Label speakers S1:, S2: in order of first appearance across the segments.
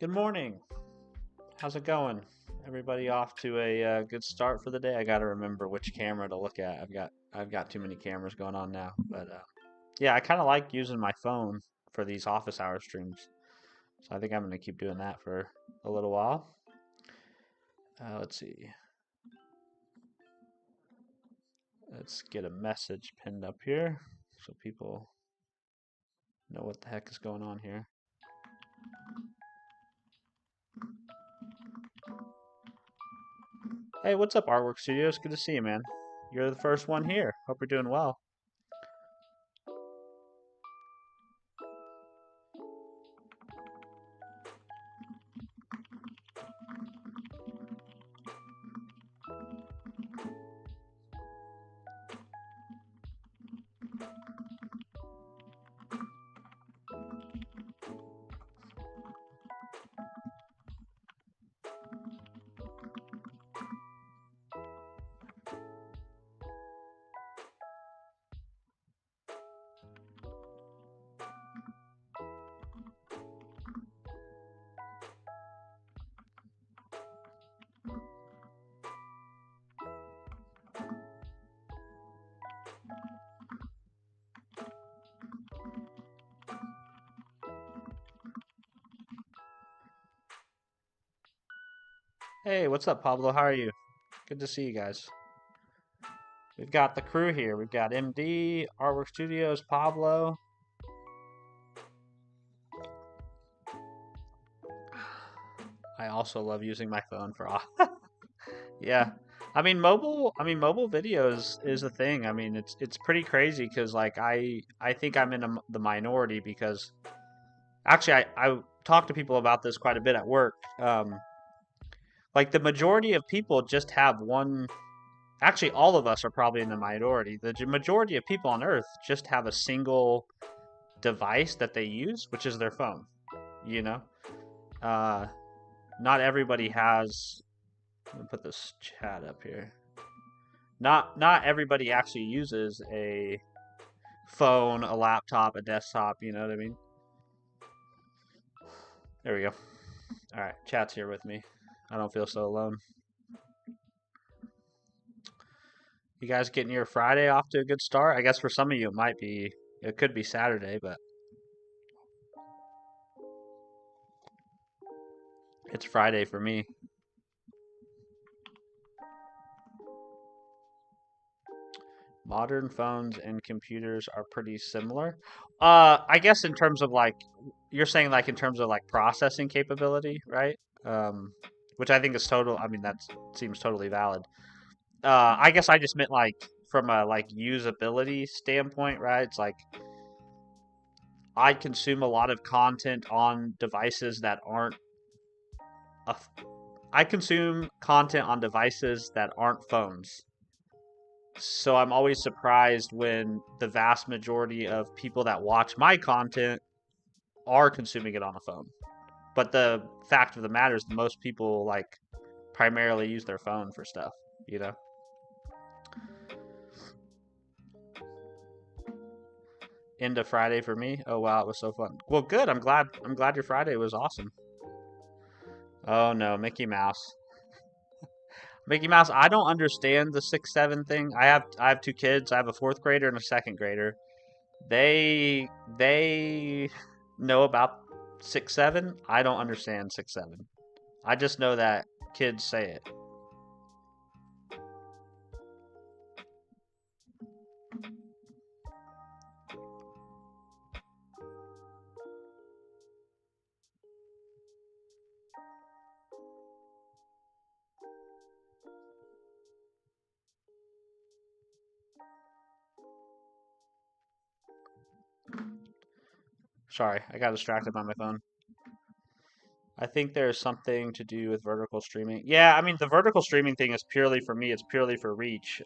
S1: Good morning. How's it going? Everybody off to a good start for the day. I got to remember which camera to look at. I've got too many cameras going on now. But yeah, I kind of like using my phone for these office hour streams. So I think I'm going to keep doing that for a little while. Let's see. Let's get a message pinned up here so people know what the heck is going on here. Hey, what's up, Artwork Studios? Good to see you, man. You're the first one here. Hope you're doing well. Hey, what's up, Pablo? How are you? Good to see you guys. We've got the crew here. We've got MD, Artwork Studios, Pablo. I also love using my phone for yeah. I mean mobile videos is a thing. I mean it's pretty crazy cuz like I think I'm in the minority because actually I talk to people about this quite a bit at work. Like the majority of people just have one. Actually, all of us are probably in the minority. The majority of people on Earth just have a single device that they use, which is their phone. You know, uh, not everybody has. Let me put this chat up here. Not everybody actually uses a phone, a laptop, a desktop. You know what I mean? There we go. All right, chat's here with me. I don't feel so alone. You guys getting your Friday off to a good start? I guess for some of you it might be. It could be Saturday, but it's Friday for me. Modern phones and computers are pretty similar. I guess in terms of like, you're saying like in terms of like processing capability, right? Um, which I think is total. I mean, that seems totally valid. I guess I just meant like from a like usability standpoint, right? It's like I consume a lot of content on devices that aren't. A, I consume content on devices that aren't phones. So I'm always surprised when the vast majority of people that watch my content are consuming it on a phone. But the fact of the matter is, most people like primarily use their phone for stuff. You know. End of Friday for me. Oh wow, it was so fun. Well, good. I'm glad. I'm glad your Friday was awesome. Oh no, Mickey Mouse. Mickey Mouse. I don't understand the 6-7 thing. I have two kids. I have a fourth grader and a second grader. They know about 6-7. I don't understand 6-7. I just know that kids say it. Sorry, I got distracted by my phone. I think there's something to do with vertical streaming. Yeah, I mean the vertical streaming thing is purely for me. It's purely for reach.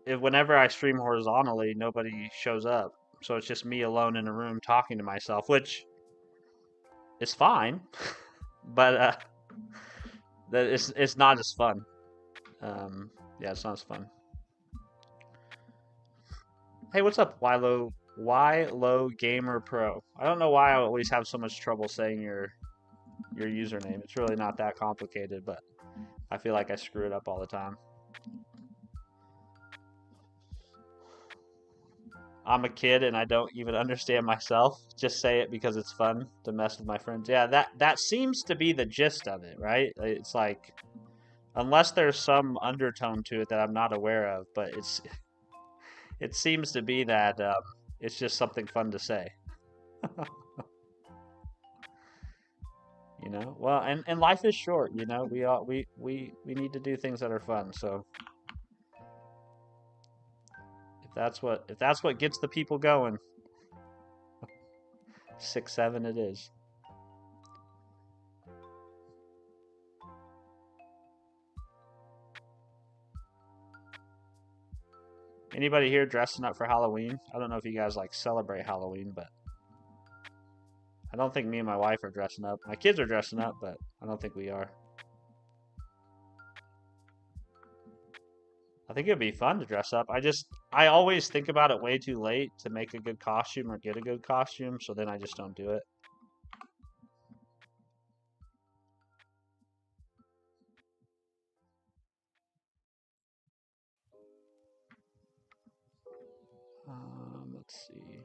S1: Whenever I stream horizontally, nobody shows up, so it's just me alone in a room talking to myself, which is fine, but that it's not as fun. Yeah, it's not as fun. Hey, what's up, Ylo Gamer Pro? I don't know why I always have so much trouble saying your your username. It's really not that complicated, but I feel like I screw it up all the time. I'm a kid and I don't even understand myself. Just say it because it's fun to mess with my friends. Yeah, that seems to be the gist of it, right? It's like unless there's some undertone to it that I'm not aware of, but it seems to be that it's just something fun to say. You know, well, and life is short. You know, we need to do things that are fun. So if that's what gets the people going, 6-7 it is. Anybody here dressing up for Halloween? I don't know if you guys like celebrate Halloween, but I don't think me and my wife are dressing up. My kids are dressing up, but I don't think we are. I think it'd be fun to dress up. I always think about it way too late to make a good costume or get a good costume, so then I just don't do it. Let's see.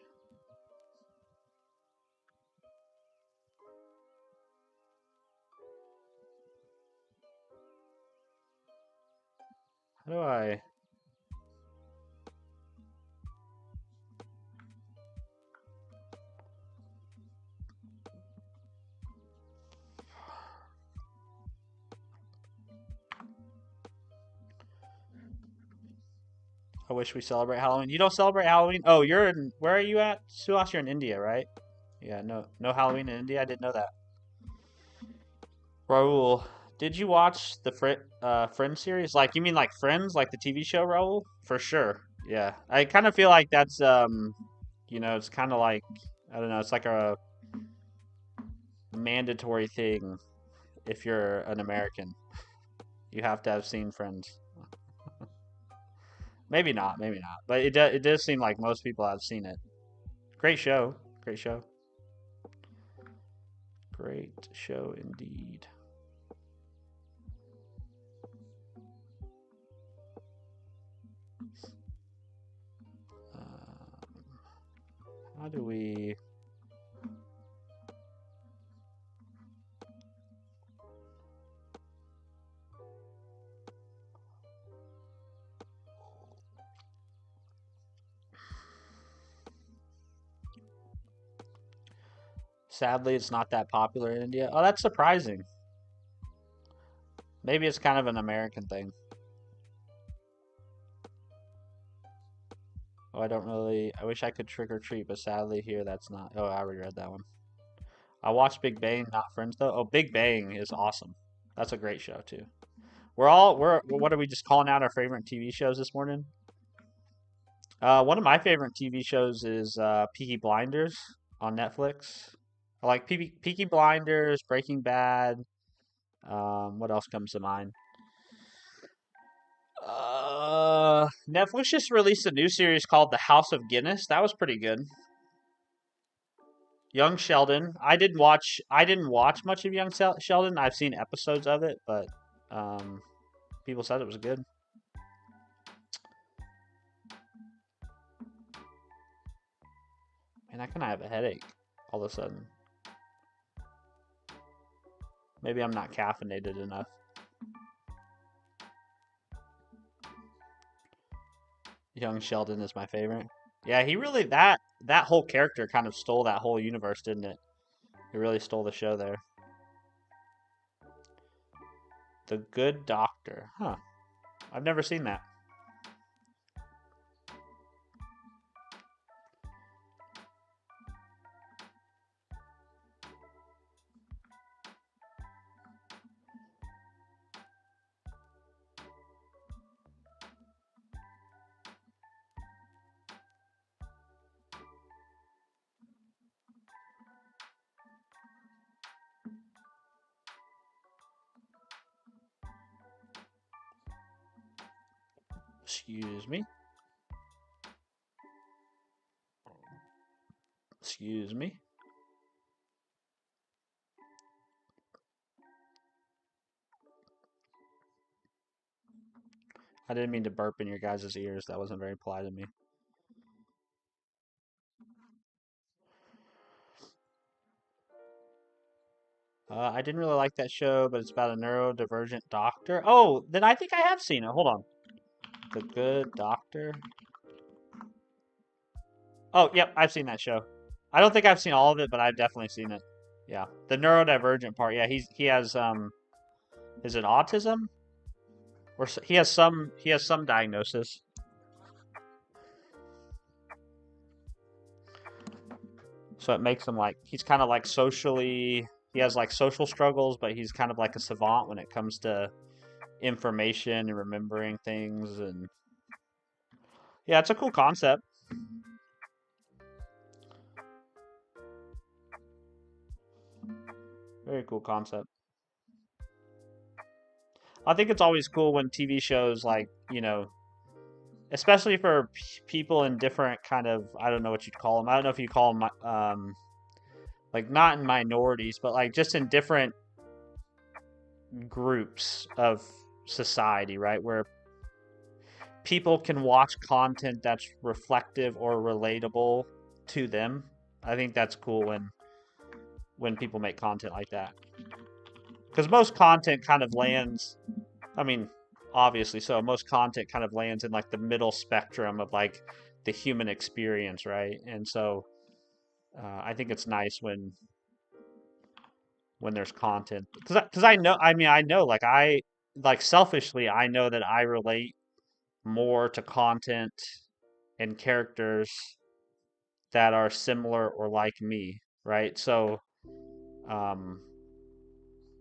S1: How do I? I wish we celebrate Halloween. You don't celebrate Halloween? Oh, you're in. Where are you at? Suhas, you're in India, right? Yeah, no Halloween in India. I didn't know that. Raul, did you watch the Friends series? Like, you mean like Friends, like the TV show, Raul? For sure. Yeah, I kind of feel like that's you know, it's kind of like I don't know, it's like a mandatory thing if you're an American. You have to have seen Friends. Maybe not. But it does seem like most people have seen it. Great show. Great show. Great show indeed. How do we? Sadly, it's not that popular in India. Oh, that's surprising. Maybe it's kind of an American thing. Oh, I don't really. I wish I could trick or treat, but sadly here that's not. Oh, I already read that one. I watched Big Bang, not Friends though. Oh, Big Bang is awesome. That's a great show too. We're what are we just calling out our favorite TV shows this morning? One of my favorite TV shows is Peaky Blinders on Netflix. I like Peaky Blinders, Breaking Bad. What else comes to mind? Netflix just released a new series called The House of Guinness. That was pretty good. Young Sheldon. I didn't watch much of Sheldon. I've seen episodes of it, but um, people said it was good. And I kind of have a headache all of a sudden. Maybe I'm not caffeinated enough. Young Sheldon is my favorite. Yeah, he really that whole character kind of stole that whole universe, didn't it? He really stole the show there. The Good Doctor. Huh. I've never seen that. Excuse me. Excuse me. I didn't mean to burp in your guys' ears. That wasn't very polite of me. I didn't really like that show, but it's about a neurodivergent doctor. Oh, then I think I have seen it. Hold on. The Good Doctor. Oh, yep, I've seen that show. I don't think I've seen all of it, but I've definitely seen it. Yeah, the neurodivergent part. Yeah, he has is it autism or he has some diagnosis. So it makes him like he's kind of like socially he has like social struggles, but he's kind of like a savant when it comes to information and remembering things. And yeah, it's a cool concept. Very cool concept. I think it's always cool when TV shows like, especially for people in different kind of, I don't know what you'd call them. I don't know if you call them like not in minorities, but like just in different groups of society, right? Where people can watch content that's reflective or relatable to them. I think that's cool when people make content like that. Because most content kind of lands, I mean, obviously so, most content kind of lands in like the middle spectrum of like the human experience, right? And so I think it's nice when there's content because I know, I mean, I know like selfishly I know that I relate more to content and characters that are similar or like me, right? So um,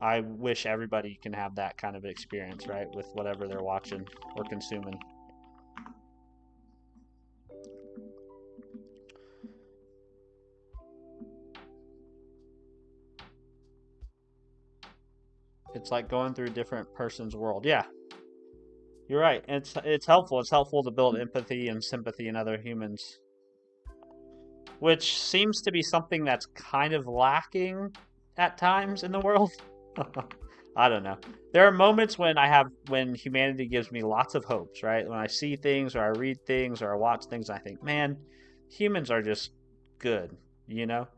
S1: I wish everybody can have that kind of experience, right, with whatever they're watching or consuming. It's like going through a different person's world. Yeah, you're right. It's helpful. It's helpful to build empathy and sympathy in other humans, which seems to be something that's kind of lacking at times in the world. I don't know. There are moments when humanity gives me lots of hopes, right? When I see things or I read things or I watch things, I think, man, humans are just good, you know?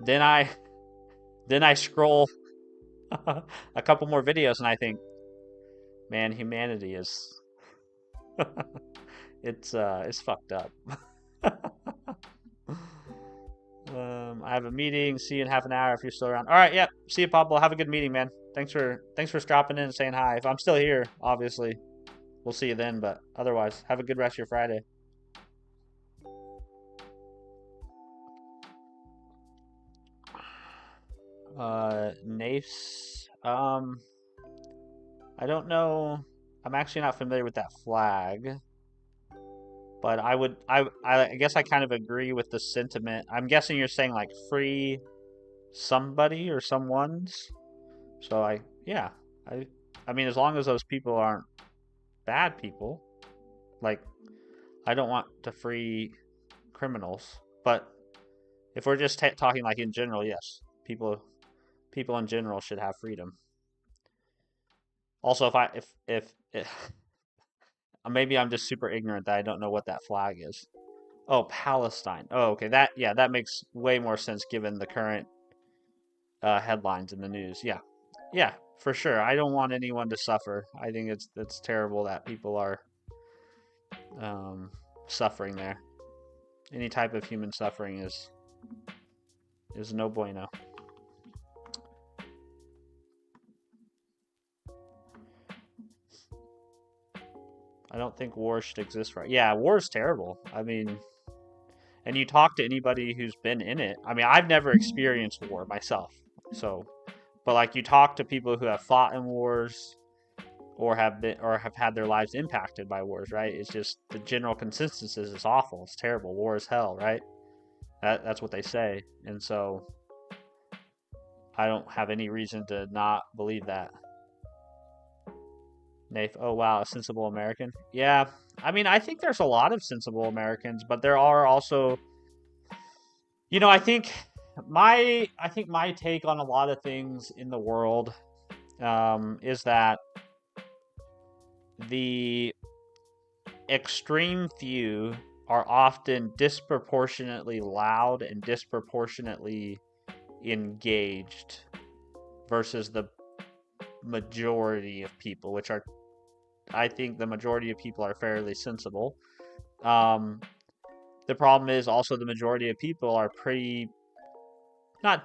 S1: Then I then I scroll a couple more videos and I think, man, humanity is it's fucked up. I have a meeting. See you in half an hour if you're still around. All right, yeah. See you, Pablo. Have a good meeting, man. Thanks for stopping in and saying hi. If I'm still here, obviously, we'll see you then. But otherwise, have a good rest of your Friday. Nace. I don't know. I'm actually not familiar with that flag, but I guess I kind of agree with the sentiment. I'm guessing you're saying like free somebody or someone's. So yeah, I, I mean, as long as those people aren't bad people, like I don't want to free criminals, but if we're just talking like in general, yes, people in general should have freedom. Also, if maybe I'm just super ignorant that I don't know what that flag is. Oh, Palestine. Oh, okay. That makes way more sense given the current headlines in the news. Yeah, yeah, for sure. I don't want anyone to suffer. I think it's terrible that people are um, suffering there. Any type of human suffering is no bueno. I don't think war should exist right. Yeah, war is terrible. I mean, and you talk to anybody who's been in it. I mean, I've never experienced war myself. So, but like you talk to people who have fought in wars or have had their lives impacted by wars, right? It's just the general consensus is it's awful. It's terrible. War is hell, right? That's what they say. And so I don't have any reason to not believe that. Nath, oh wow, a sensible American. Yeah, I mean, I think there's a lot of sensible Americans, but there are also, I think my take on a lot of things in the world is that the extreme few are often disproportionately loud and disproportionately engaged versus the majority of people, which are, I think, the majority of people are fairly sensible. Um, the problem is also the majority of people are pretty not.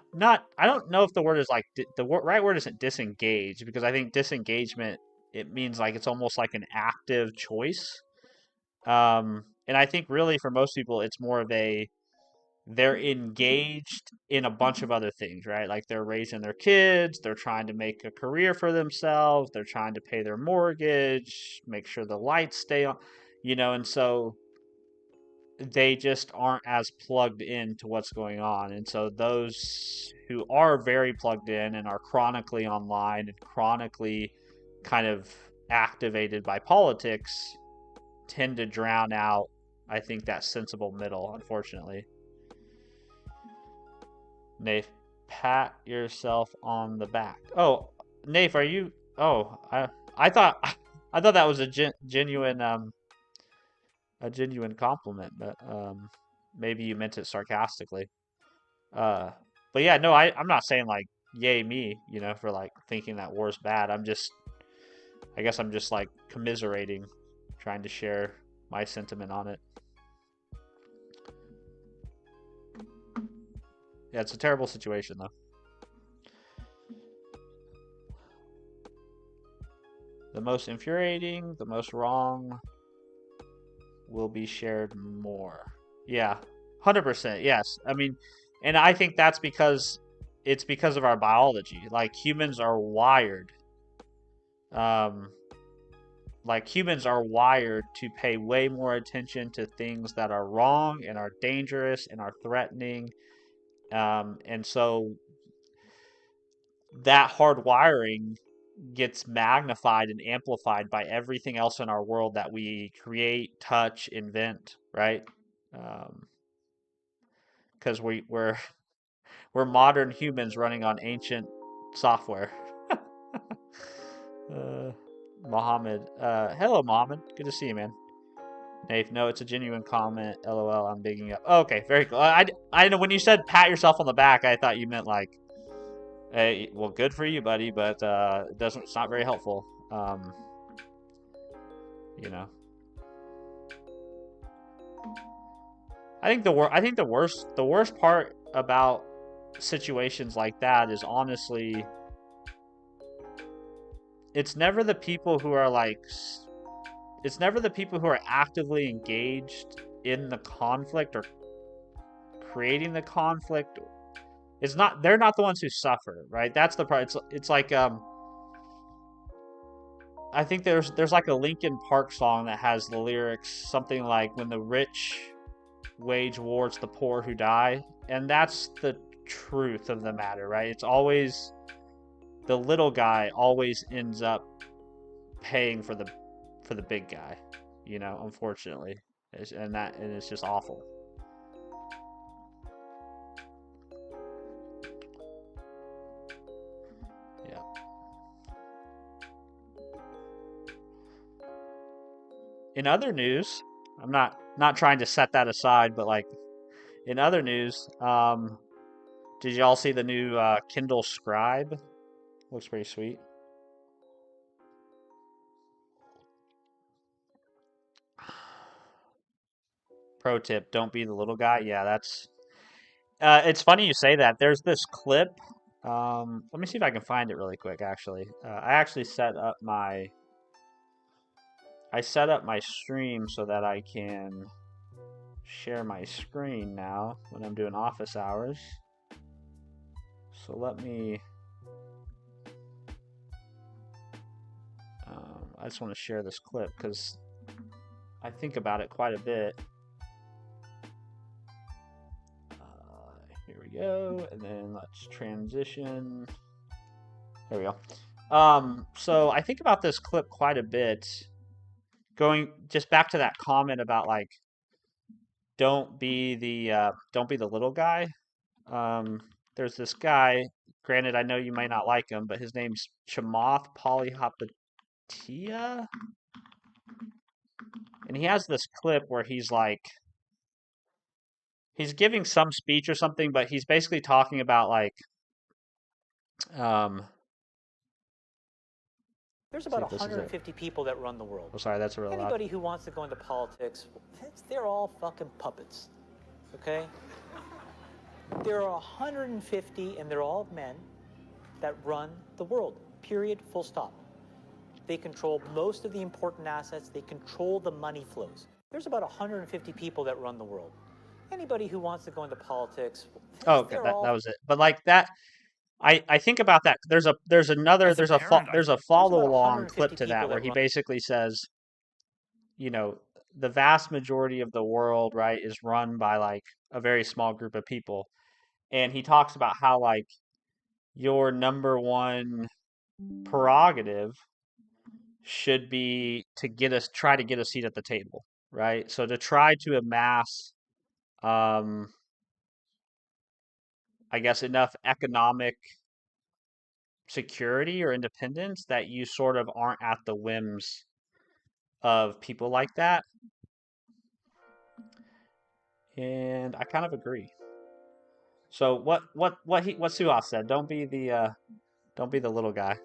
S1: I don't know if the word is like right word isn't disengaged, because I think disengagement, it means like it's almost like an active choice. And I think really for most people it's more of a, they're engaged in a bunch of other things, right? Like they're raising their kids, they're trying to make a career for themselves, they're trying to pay their mortgage, make sure the lights stay on, and so they just aren't as plugged into what's going on. And so those who are very plugged in and are chronically online and chronically kind of activated by politics tend to drown out, I think, that sensible middle, unfortunately. Nafe, pat yourself on the back. Oh, Nafe, are you? Oh, I thought I thought that was a genuine compliment, but maybe you meant it sarcastically. Uh, but yeah, no, I'm not saying like yay me, for like thinking that war's bad. I guess I'm just like commiserating, trying to share my sentiment on it. Yeah, it's a terrible situation though. The most infuriating, the most wrong will be shared more. Yeah, 100%. Yes. I mean, and I think that's because it's because of our biology. Um, like humans are wired to pay way more attention to things that are wrong and are dangerous and are threatening. And so that hard wiring gets magnified and amplified by everything else in our world that we create, touch, invent, right? Because we're modern humans running on ancient software. uh, Mohammed, hello, Mohammed. Good to see you, man. Nate, no, it's a genuine comment. LOL, I'm bigging up. Oh, okay, very cool. I know when you said pat yourself on the back, I thought you meant like, hey, well, good for you, buddy, but it's not very helpful. You know. I think the worst part about situations like that is honestly, it's never the people who are like it's never the people who are actively engaged in the conflict or creating the conflict. It's not, they're not the ones who suffer, right? That's the part. It's like I think there's like a Linkin Park song that has the lyrics something like, when the rich wage wars, the poor who die. And that's the truth of the matter, right? It's always the little guy always ends up paying for the big guy, unfortunately. And it's just awful. Yeah. In other news, I'm not trying to set that aside, but like in other news, did y'all see the new Kindle Scribe? Looks pretty sweet. Pro tip: don't be the little guy. Yeah, that's. It's funny you say that. There's this clip. Let me see if I can find it really quick. Actually, I actually set up my stream so that I can share my screen now when I'm doing office hours. So let me. I just want to share this clip because I think about it quite a bit. Here we go, and then let's transition. There we go. So I think about this clip quite a bit. Going just back to that comment about like, don't be the little guy. Um, there's this guy. Granted, I know you might not like him, but his name's Chamath Palihapitiya. And he has this clip where he's like, he's giving some speech or something, but he's basically talking about like, um,
S2: There's
S1: see
S2: about
S1: if this is it.
S2: 150 people that run the world.
S1: Oh, sorry, that's a real loud.
S2: Anybody who wants to go into politics, they're all fucking puppets. Okay? There are 150, and they're all men that run the world. Period. Full stop. They control most of the important assets. They control the money flows. There's about 150 people that run the world. Anybody who wants to go into politics,
S1: Oh, okay,
S2: they're
S1: that
S2: all.
S1: was it. But like that, I think about that. There's another
S2: As a parent,
S1: there's a
S2: there's
S1: follow
S2: about
S1: along clip
S2: 150
S1: to that
S2: people
S1: where
S2: that
S1: he
S2: run.
S1: basically says, you know, the vast majority of the world, right, is run by like a very small group of people. And he talks about how like your number one prerogative should be to try to get a seat at the table, right? So to try to amass um I guess enough economic security or independence that you sort of aren't at the whims of people like that. And I kind of agree. So what Suha said, don't be the little guy.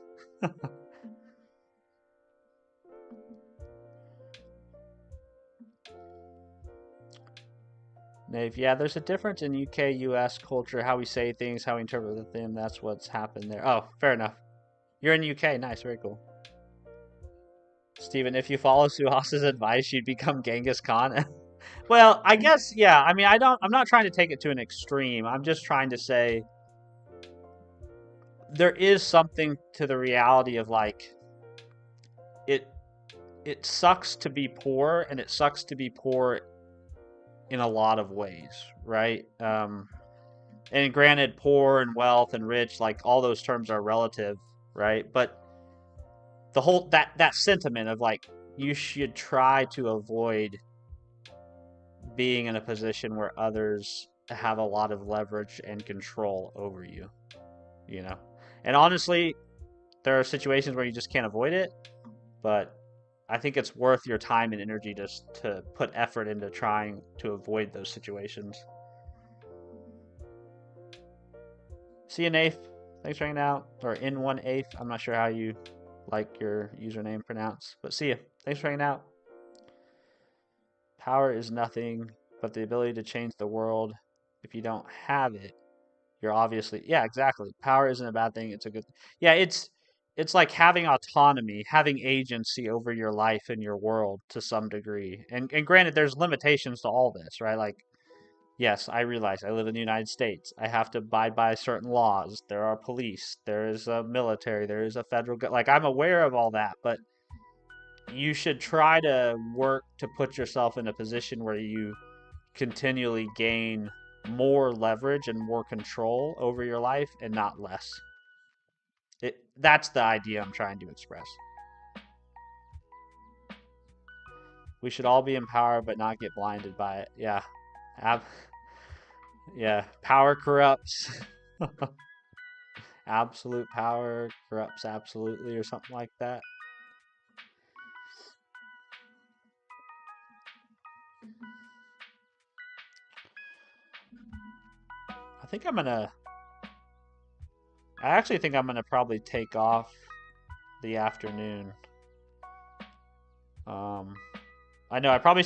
S1: Nave, yeah, there's a difference in UK US culture, how we say things, how we interpret them. That's what's happened there. Oh, fair enough. You're in UK, nice, very cool. Steven, if you follow Suhas's advice, you'd become Genghis Khan. Well, I guess, yeah. I mean, I'm not trying to take it to an extreme. I'm just trying to say there is something to the reality of like it it sucks to be poor, and it sucks to be poor in a lot of ways, right? And granted, poor and wealth and rich, like all those terms are relative, right? But the whole that sentiment of like you should try to avoid being in a position where others have a lot of leverage and control over you, you know. And honestly, there are situations where you just can't avoid it, but I think it's worth your time and energy to put effort into trying to avoid those situations. See you, Nath. Thanks for hanging out. Or in 1/8. I'm not sure how you like your username pronounced, but see you. Thanks for hanging out. Power is nothing but the ability to change the world. If you don't have it, you're obviously, yeah, exactly. Power isn't a bad thing. It's a good, yeah, it's like having autonomy, having agency over your life and your world to some degree. And granted, there's limitations to all this, right? Like, yes, I realize I live in the United States. I have to abide by certain laws. There are police, there is a military, there is a federal, like I'm aware of all that, but you should try to work to put yourself in a position where you continually gain more leverage and more control over your life and not less. That's the idea I'm trying to express. We should all be empowered but not get blinded by it. Yeah. Ab- yeah, power corrupts. Absolute power corrupts absolutely or something like that. I think I'm gonna I actually think I'm gonna probably take off the afternoon. Um I know I probably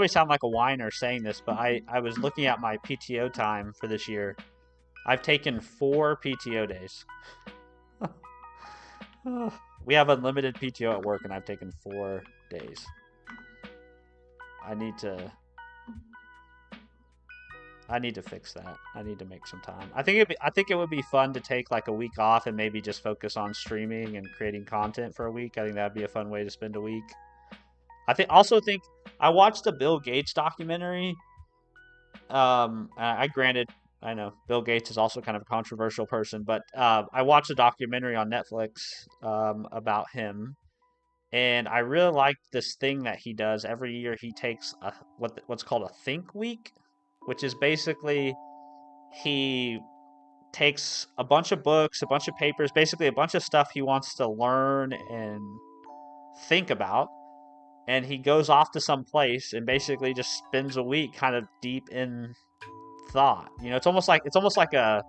S1: sound like a whiner saying this, but I was looking at my PTO time for this year. I've taken 4 PTO days. We have unlimited PTO at work, and I've taken 4 days. I need to I need to fix that. I need to make some time. I think it would be fun to take like a week off and maybe just focus on streaming and creating content for a week. I think that'd be a fun way to spend a week. I I watched a Bill Gates documentary. I granted I know Bill Gates is also kind of a controversial person, but I watched a documentary on Netflix about him, and I really like this thing that he does every year. He takes what's called a think week, which is basically he takes a bunch of books, a bunch of papers, basically a bunch of stuff he wants to learn and think about, and he goes off to some place and basically just spends a week kind of deep in thought. It's almost like a,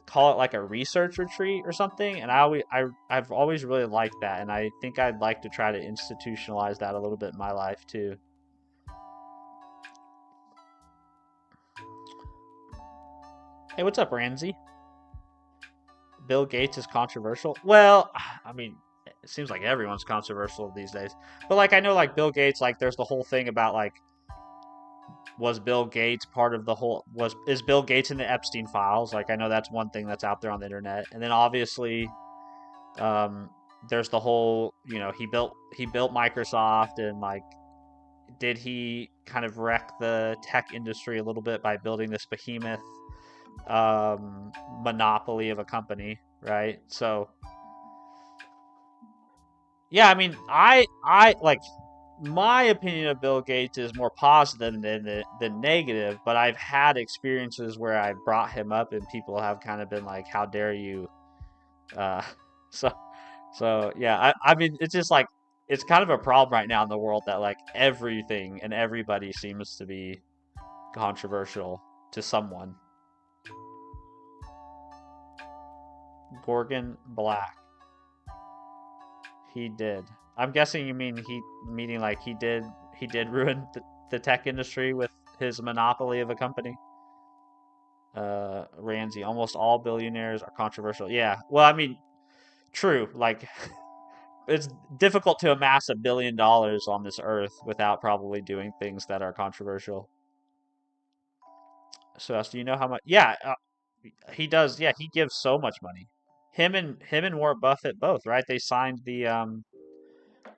S1: call it like a research retreat or something. And I've always really liked that, and I think I'd like to try to institutionalize that a little bit in my life too. Hey, what's up, Ramsey? Bill Gates is controversial. Well, I mean, it seems like everyone's controversial these days. But like, I know, like Bill Gates, like there's the whole thing about like, was Bill Gates part of the whole, was is Bill Gates in the Epstein files? Like, I know that's one thing that's out there on the internet. And then obviously, um, there's the whole, he built Microsoft, and like, did he kind of wreck the tech industry a little bit by building this behemoth monopoly of a company, right? So yeah, I mean, I like, my opinion of Bill Gates is more positive than negative, but I've had experiences where I brought him up and people have kind of been like, "How dare you?" Uh, so yeah, I mean, it's just like, it's kind of a problem right now in the world that like everything and everybody seems to be controversial to someone. Gorgon Black. He did. I'm guessing you mean meaning like he did ruin the tech industry with his monopoly of a company. Ramsey, almost all billionaires are controversial. Yeah. Well, I mean, true. Like, it's difficult to amass $1 billion on this earth without probably doing things that are controversial. So, do you know how much? Yeah, he does. Yeah, he gives so much money. Him and Warren Buffett both, right? They signed the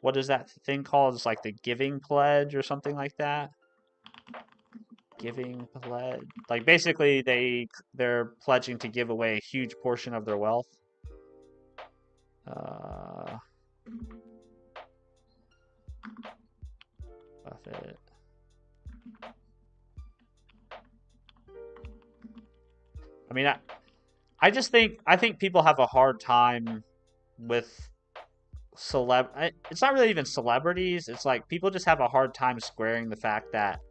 S1: what is that thing called? It's like the Giving Pledge or something like that. Giving Pledge. Like basically they're pledging to give away a huge portion of their wealth. Uh, Buffett. I mean, I think people have a hard time with it's not really even celebrities. It's like people just have a hard time squaring the fact that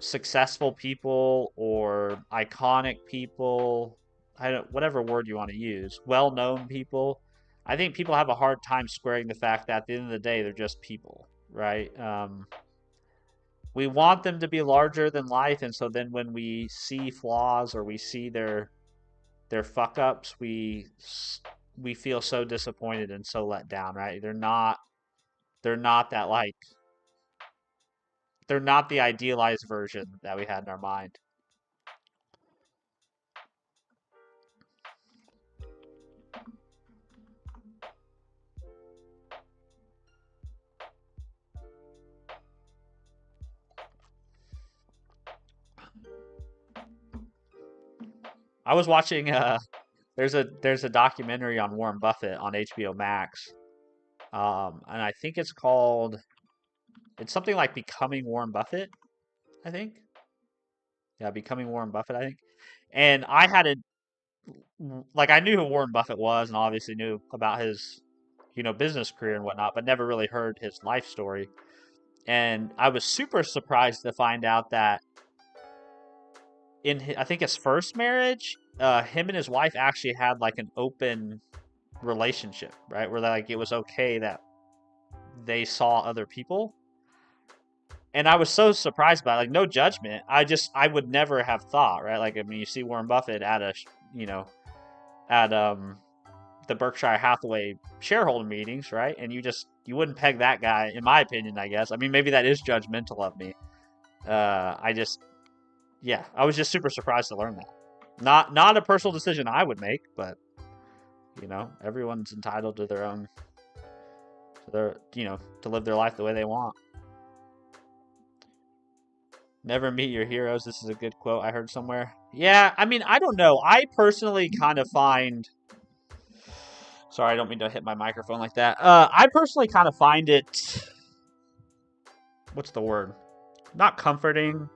S1: successful people or iconic people, I don't, whatever word you want to use, well-known people. I think people have a hard time squaring the fact that at the end of the day they're just people, right? We want them to be larger than life, and so then when we see flaws or we see their fuck ups, we feel so disappointed and so let down, right? They're not that like they're not the idealized version that we had in our mind. I was watching there's a documentary on Warren Buffett on HBO Max. And I think it's something like Becoming Warren Buffett, I think. Yeah, Becoming Warren Buffett, I think. And I had a like, I knew who Warren Buffett was and obviously knew about his, business career and whatnot, but never really heard his life story. And I was super surprised to find out that I think his first marriage, him and his wife actually had like an open relationship, right? Where like it was okay that they saw other people. And I was so surprised by it. Like, no judgment. I would never have thought, right? Like, I mean, you see Warren Buffett at you know, at the Berkshire Hathaway shareholder meetings, right? And you wouldn't peg that guy, in my opinion, I guess. I mean, maybe that is judgmental of me. Yeah, I was just super surprised to learn that. Not a personal decision I would make, but everyone's entitled to their own, to live their life the way they want. Never meet your heroes. This is a good quote I heard somewhere. Yeah, I mean, I don't know. I personally kind of find. Sorry, I don't mean to hit my microphone like that. I personally kind of find it. What's the word? Not comforting,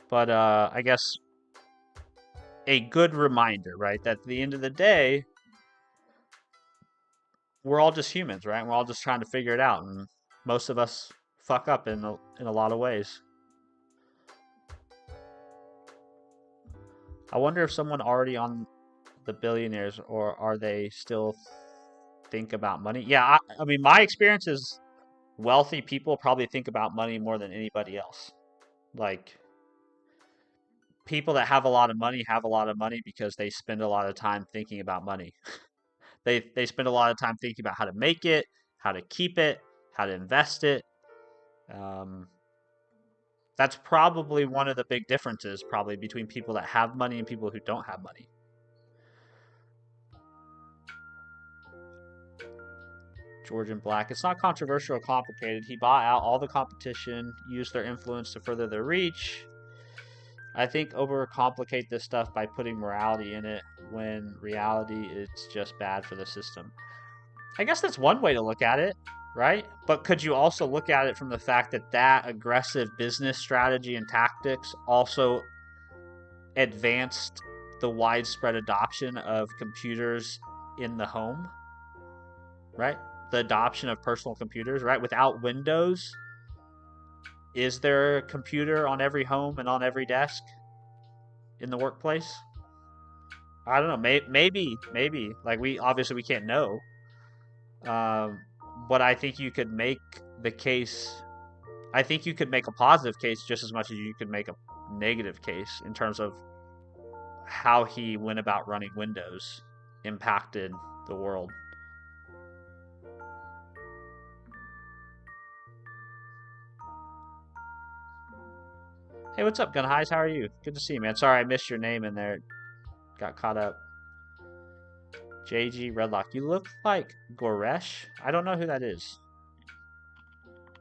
S1: but I guess a good reminder, right? That at the end of the day, we're all just humans, right? We're all just trying to figure it out, and most of us fuck up in a lot of ways. I wonder if someone already on the billionaires, or are they still think about money? Yeah, I mean, my experience is wealthy people probably think about money more than anybody else. Like, people that have a lot of money because they spend a lot of time thinking about money. They spend a lot of time thinking about how to make it, how to keep it, how to invest it. Um, that's probably one of the big differences, probably between people that have money and people who don't have money. Georgian Black. It's not controversial or complicated. He bought out all the competition, used their influence to further their reach. I think overcomplicate this stuff by putting morality in it when reality it's just bad for the system. I guess that's one way to look at it, right? But could you also look at it from the fact that that aggressive business strategy and tactics also advanced the widespread adoption of computers in the home, right? The adoption of personal computers, right? Without Windows, is there a computer on every home and on every desk in the workplace? I don't know. Maybe. Like, we obviously we can't know. But I think you could make the case. I think you could make a positive case just as much as you could make a negative case in terms of how he went about running Windows impacted the world. Hey, what's up, Gun Highs? How are you? Good to see you, man. Sorry I missed your name in there. Got caught up. JG Redlock. You look like Goresh. I don't know who that is.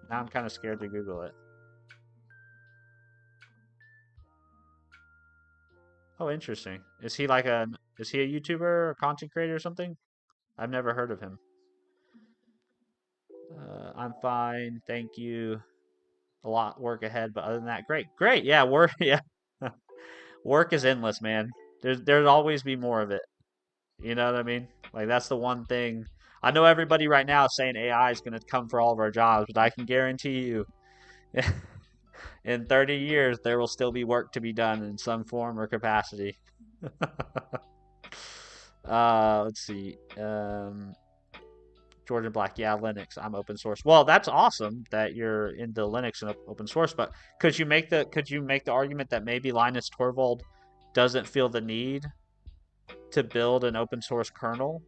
S1: Now I'm kind of scared to Google it. Oh, interesting. Is he like is he a YouTuber or content creator or something? I've never heard of him. I'm fine, thank you. A lot work ahead, but other than that, great. Yeah, work. Yeah, work is endless, man. There's always be more of it. You know what I mean? Like, that's the one thing. I know everybody right now is saying AI is going to come for all of our jobs, but I can guarantee you, in 30 years, there will still be work to be done in some form or capacity. Let's see. Georgian Black, yeah, Linux. I'm open source. Well, that's awesome that you're into Linux and open source, but could you make the argument that maybe Linus Torvald doesn't feel the need to build an open source kernel,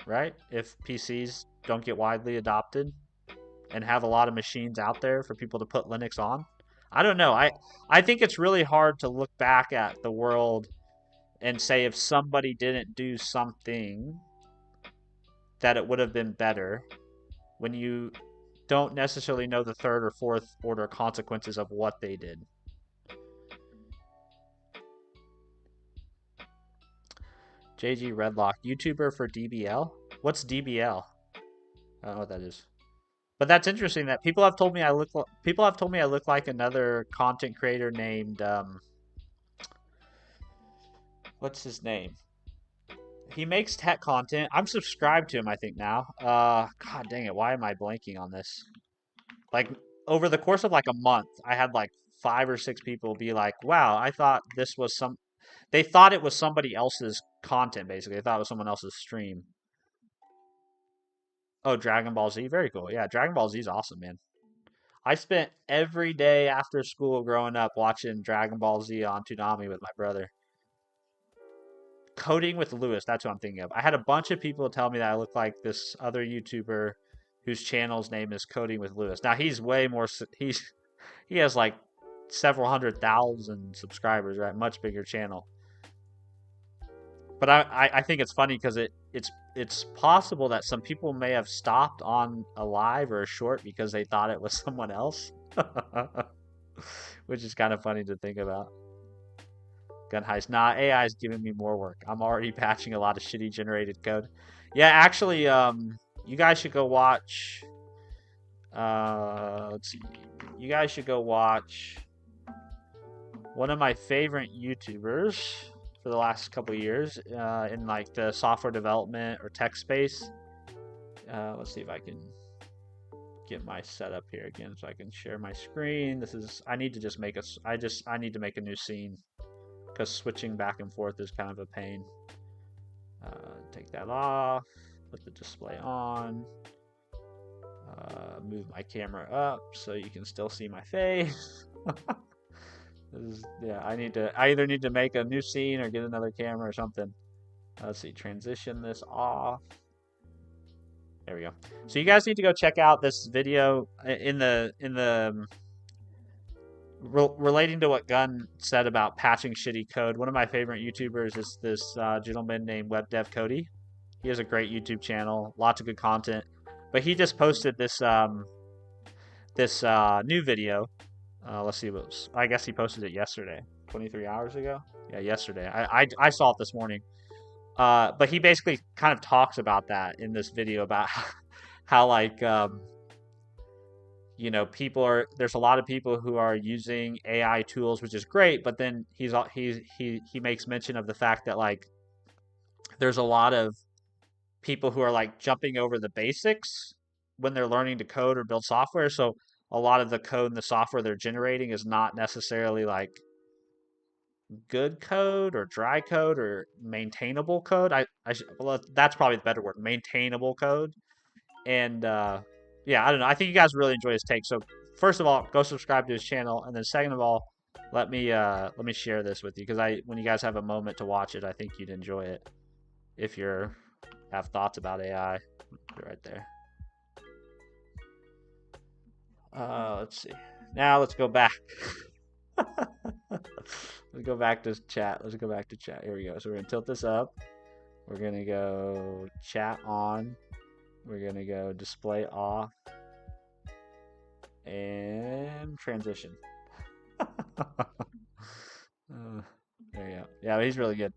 S1: right? If PCs don't get widely adopted and have a lot of machines out there for people to put Linux on. I don't know. I think it's really hard to look back at the world and say if somebody didn't do something that it would have been better when you don't necessarily know the third or fourth order consequences of what they did. JG Redlock, YouTuber for DBL? What's DBL? I don't know what that is. But that's interesting that people have told me I look like another content creator named what's his name? He makes tech content. I'm subscribed to him, I think, now. God dang it, why am I blanking on this? Like, over the course of like a month, I had like 5 or 6 people be like, "Wow, I thought this was some." They thought it was somebody else's content, basically. They thought it was someone else's stream. Oh, Dragon Ball Z, very cool. Yeah, Dragon Ball Z is awesome, man. I spent every day after school growing up watching Dragon Ball Z on Toonami with my brother. Coding with Lewis, that's what I'm thinking of. I had a bunch of people tell me that I look like this other YouTuber whose channel's name is Coding with Lewis. Now he's way more. He has like several 100,000 subscribers, right? Much bigger channel. But I think it's funny because it's possible that some people may have stopped on a live or a short because they thought it was someone else, which is kind of funny to think about. Gun Heist. Nah, AI is giving me more work. I'm already patching a lot of shitty generated code. Yeah, actually, you guys should go watch. Let's see. You guys should go watch one of my favorite YouTubers for the last couple of years in like the software development or tech space. Let's see if I can get my setup here again so I can share my screen. I need to just make I need to make a new scene because switching back and forth is kind of a pain. Take that off, put the display on, move my camera up so you can still see my face. I either need to make a new scene or get another camera or something. Let's see, transition this off. There we go. So you guys need to go check out this video relating to what Gunn said about patching shitty code. One of my favorite YouTubers is this gentleman named WebDevCody. He has a great YouTube channel, lots of good content. But he just posted this new video. Let's see I guess he posted it yesterday, 23 hours ago. Yeah, yesterday. I saw it this morning. But he basically kind of talks about that in this video about how like there's a lot of people who are using AI tools, which is great, but then he makes mention of the fact that like there's a lot of people who are like jumping over the basics when they're learning to code or build software. So a lot of the code and the software they're generating is not necessarily like good code or dry code or maintainable code. Well, that's probably the better word, maintainable code. And yeah, I don't know. I think you guys really enjoy his take. So first of all, go subscribe to his channel, and then second of all, let me share this with you because when you guys have a moment to watch it, I think you'd enjoy it. If you have thoughts about AI, right there. Let's see. Now let's go back. Let's go back to chat. Here we go. So we're gonna tilt this up. We're gonna go chat on. We're gonna go display off and transition. There you go. Yeah, he's really good.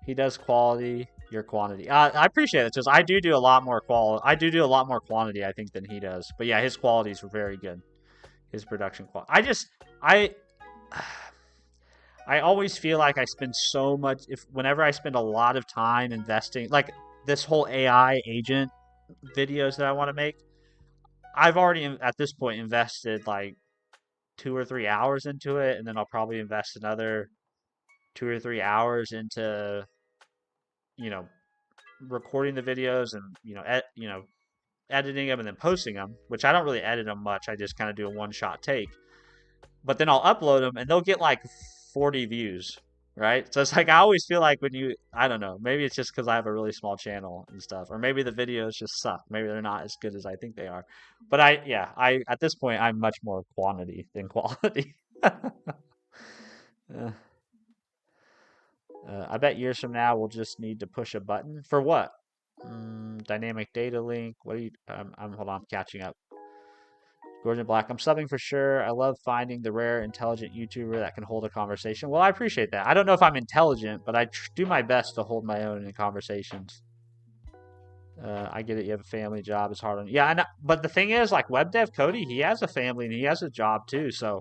S1: He does quality, your quantity. I appreciate it because I do a lot more quantity, I think, than he does. But yeah, his qualities were very good. His production quality. I always feel like I spend so much whenever I spend a lot of time investing, like this whole AI agent videos that I want to make, I've already at this point invested like 2 or 3 hours into it, and then I'll probably invest another 2 or 3 hours into recording the videos and editing them and then posting them, which I don't really edit them much. I just kind of do a one-shot take. But then I'll upload them and they'll get like 40 views, right? So it's like I always feel like I don't know, maybe it's just because I have a really small channel and stuff, or maybe the videos just suck. Maybe they're not as good as I think they are. But I at this point I'm much more quantity than quality. I bet years from now we'll just need to push a button for what? Dynamic data link. What are you? Hold on, I'm catching up. Gordon Black, I'm subbing for sure. I love finding the rare, intelligent YouTuber that can hold a conversation. Well, I appreciate that. I don't know if I'm intelligent, but I do my best to hold my own in conversations. I get it. You have a family job. It's hard on you. Yeah, but the thing is, like WebDevCody, he has a family and he has a job too. So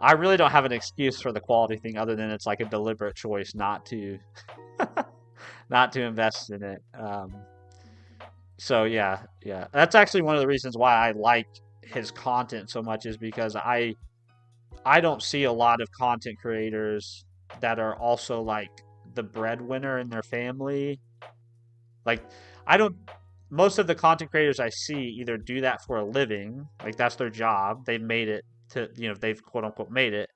S1: I really don't have an excuse for the quality thing other than it's like a deliberate choice not to invest in it. So yeah. That's actually one of the reasons why I like his content so much, is because I don't see a lot of content creators that are also like the breadwinner in their family. Like most of the content creators I see either do that for a living, like that's their job. They've made it to, they've quote unquote made it.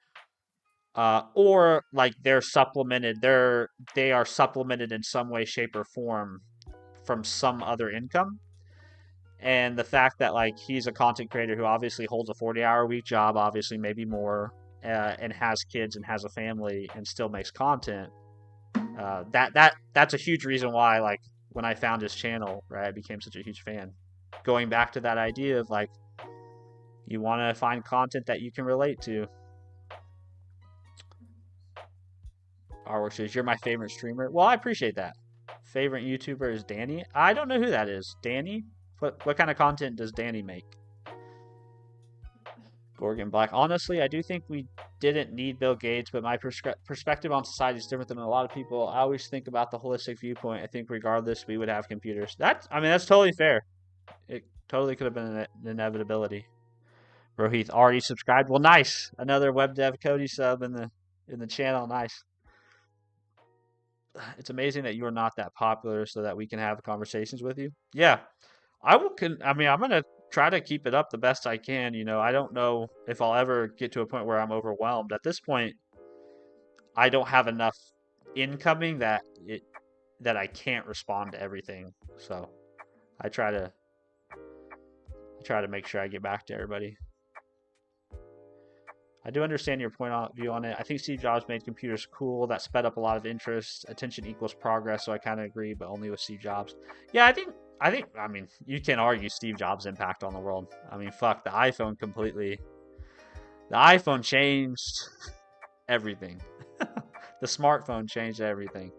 S1: Or like they are supplemented in some way, shape, or form from some other income. And the fact that like he's a content creator who obviously holds a 40-hour-a-week job, obviously maybe more, and has kids and has a family and still makes content, that's a huge reason why, like, when I found his channel, right, I became such a huge fan. Going back to that idea of like, you want to find content that you can relate to. Artwork says, you're my favorite streamer. Well, I appreciate that. Favorite YouTuber is Danny. I don't know who that is. Danny? What kind of content does Danny make? Gorgon Black. Honestly, I do think we didn't need Bill Gates, but my perspective on society is different than a lot of people. I always think about the holistic viewpoint. I think regardless, we would have computers. That's totally fair. It totally could have been an inevitability. Rohith already subscribed. Well, nice. Another web dev Cody sub in the channel. Nice. It's amazing that you are not that popular, so that we can have conversations with you. Yeah, I will. I mean, I'm gonna try to keep it up the best I can. I don't know if I'll ever get to a point where I'm overwhelmed. At this point, I don't have enough incoming that I can't respond to everything. So I try to make sure I get back to everybody. I do understand your point of view on it. I think Steve Jobs made computers cool. That sped up a lot of interest. Attention equals progress, so I kind of agree, but only with Steve Jobs. Yeah, I mean, you can argue Steve Jobs' impact on the world. I mean, fuck, the iPhone changed everything. The smartphone changed everything.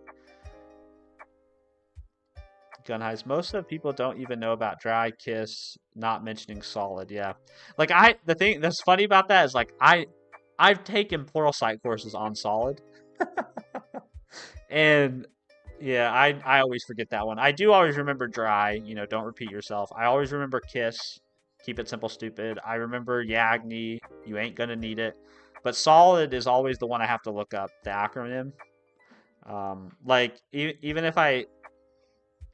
S1: Gunheist. Most of the people don't even know about Dry Kiss, not mentioning Solid. Yeah, like the thing that's funny about that is like I've taken Pluralsight courses on Solid, and yeah, I always forget that one. I do always remember Dry. Don't repeat yourself. I always remember Kiss. Keep it simple, stupid. I remember Yagni. You ain't gonna need it. But Solid is always the one I have to look up the acronym. Like even if I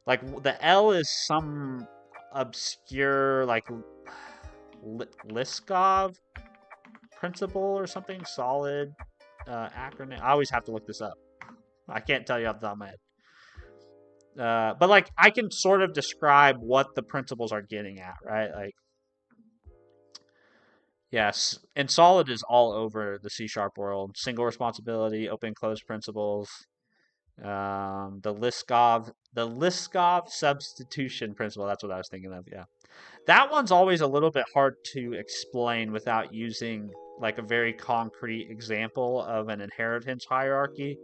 S1: like the L is some obscure like Liskov principle or something. Solid acronym. I always have to look this up. I can't tell you off the top of my head. But like I can sort of describe what the principles are getting at, right? Like, yes, and Solid is all over the C# world. Single responsibility, open close principles. The Liskov substitution principle. That's what I was thinking of. Yeah, that one's always a little bit hard to explain without using like a very concrete example of an inheritance hierarchy.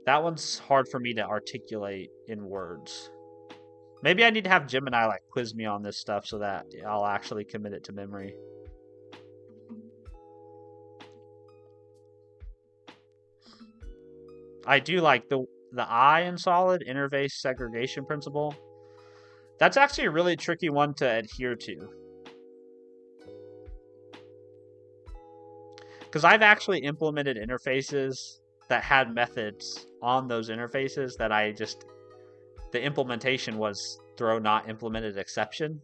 S1: That one's hard for me to articulate in words. Maybe I need to have Gemini like quiz me on this stuff so that I'll actually commit it to memory. I do like the I in Solid, interface segregation principle. That's actually a really tricky one to adhere to. Because I've actually implemented interfaces that had methods on those interfaces that the implementation was throw not implemented exception.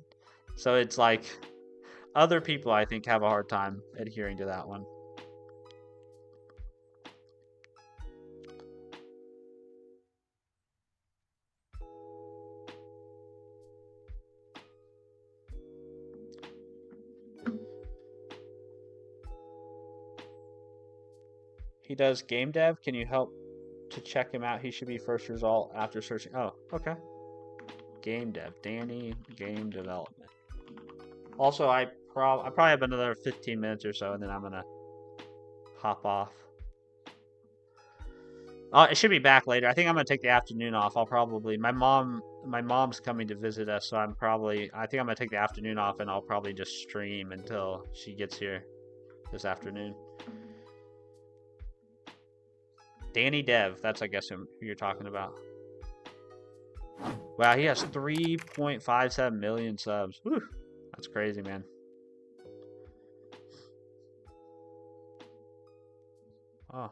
S1: So it's like other people I think have a hard time adhering to that one. He does game dev. Can you help to check him out? He should be first result after searching. Oh, okay. Game dev. Danny, game development. Also, I probably have another 15 minutes or so, and then I'm gonna hop off. It should be back later. I think I'm gonna take the afternoon off. My mom's coming to visit us, so I think I'm gonna take the afternoon off, and I'll probably just stream until she gets here this afternoon. Danny Dev, that's I guess who you're talking about. Wow, he has 3.57 million subs. Whew, that's crazy, man. Oh,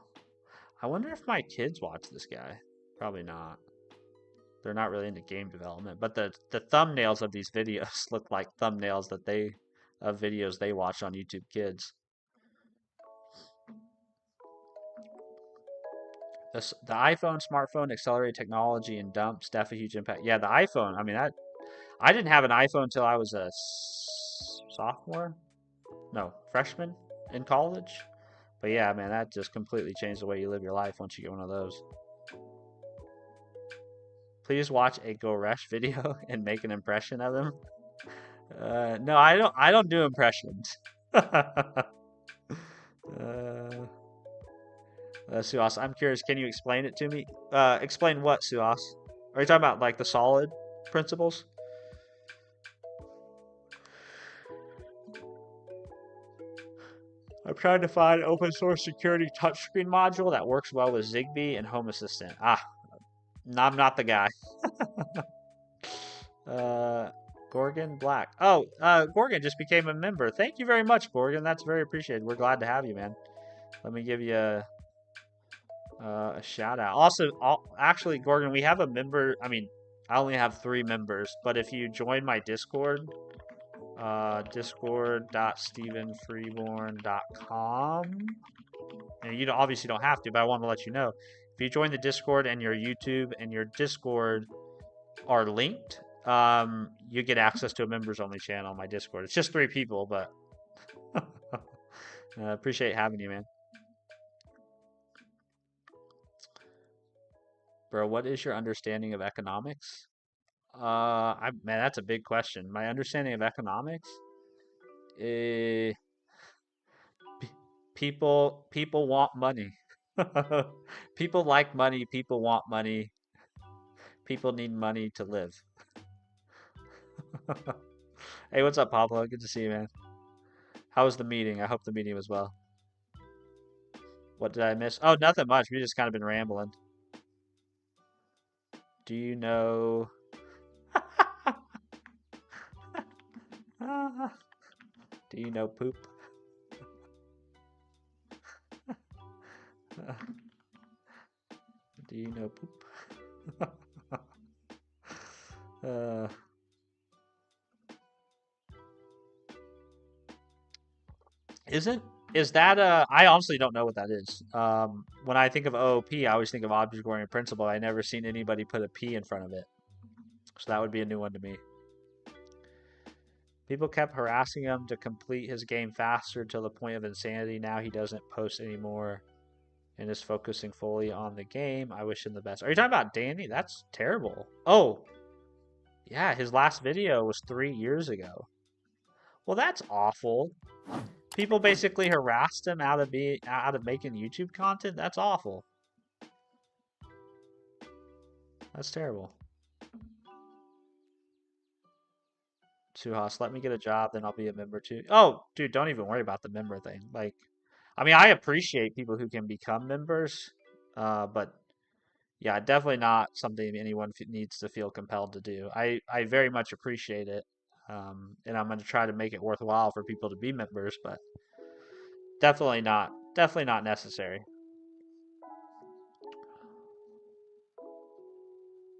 S1: I wonder if my kids watch this guy. Probably not. They're not really into game development, but the thumbnails of these videos look like thumbnails of videos they watch on YouTube Kids. The iPhone, smartphone, accelerated technology, and dumps definitely huge impact. Yeah, the iPhone. I mean, I didn't have an iPhone until I was a freshman in college. But yeah, man, that just completely changed the way you live your life once you get one of those. Please watch a Goresh video and make an impression of him. No, I don't do impressions. Suas, I'm curious, can you explain it to me? Explain what, Suas? Are you talking about like the solid principles? I'm trying to find an open source security touchscreen module that works well with Zigbee and Home Assistant. I'm not the guy. Gorgon Black. Oh, Gorgon just became a member. Thank you very much, Gorgon. That's very appreciated. We're glad to have you, man. Let me give you a shout out. Also, actually, Gorgon, we have a member. I mean, I only have 3 members, but if you join my Discord, discord.stephenfreeborn.com, and you obviously don't have to, but I want to let you know. If you join the Discord and your YouTube and your Discord are linked, you get access to a members only channel on my Discord. It's just 3 people, but appreciate having you, man. Bro, what is your understanding of economics? Man, that's a big question. My understanding of economics, people want money. People like money. People want money. People need money to live. Hey, what's up, Pablo? Good to see you, man. How was the meeting? I hope the meeting was well. What did I miss? Oh, nothing much. We just kind of been rambling. Do you know? Do you know poop? Do you know poop? Is that I honestly don't know what that is. When I think of OOP, I always think of object-oriented principle. I never seen anybody put a P in front of it. So that would be a new one to me. People kept harassing him to complete his game faster till the point of insanity. Now he doesn't post anymore and is focusing fully on the game. I wish him the best. Are you talking about Danny? That's terrible. Oh, yeah, his last video was 3 years ago. Well, that's awful. People basically harassed him out of making YouTube content. That's awful. That's terrible. Suhas, let me get a job, then I'll be a member too. Oh, dude, don't even worry about the member thing. Like, I mean, I appreciate people who can become members, but yeah, definitely not something anyone needs to feel compelled to do. I very much appreciate it, and I'm going to try to make it worthwhile for people to be members, but definitely not necessary.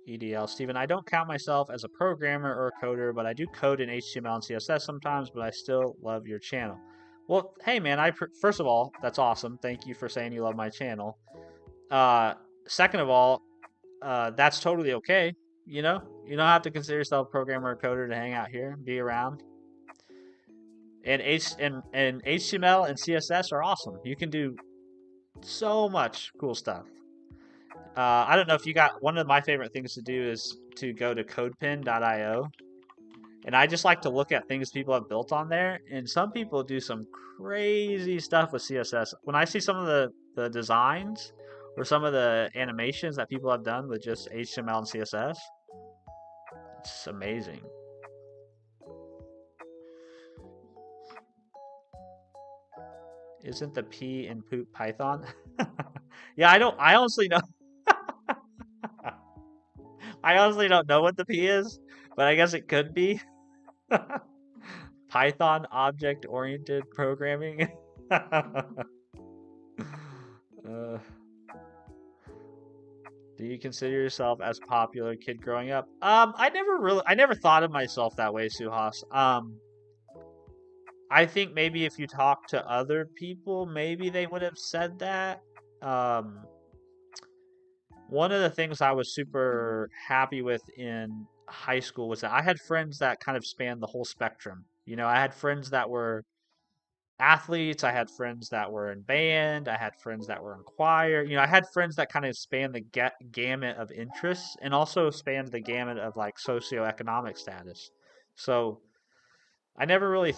S1: EDL. Steven, I don't count myself as a programmer or a coder, but I do code in HTML and CSS sometimes, but I still love your channel. Well, hey, man, first of all, that's awesome. Thank you for saying you love my channel. Second of all, that's totally okay. You know, you don't have to consider yourself a programmer or coder to hang out here, be around. And HTML and CSS are awesome. You can do so much cool stuff. I don't know if you got, one of my favorite things to do is to go to CodePen.io, and I just like to look at things people have built on there, and some people do some crazy stuff with CSS. When I see some of the designs or some of the animations that people have done with just HTML and CSS, it's amazing. Isn't the P in poop Python? Yeah, I honestly know. I honestly don't know what the P is, but I guess it could be. Python object-oriented programming. Do you consider yourself as a popular kid growing up? I never thought of myself that way, Suhas. I think maybe if you talk to other people, maybe they would have said that. One of the things I was super happy with in high school was that I had friends that kind of spanned the whole spectrum. You know, I had friends that were athletes, I had friends that were in band, I had friends that were in choir. You know, I had friends that kind of spanned the gamut of interests and also spanned the gamut of like socioeconomic status. So I never really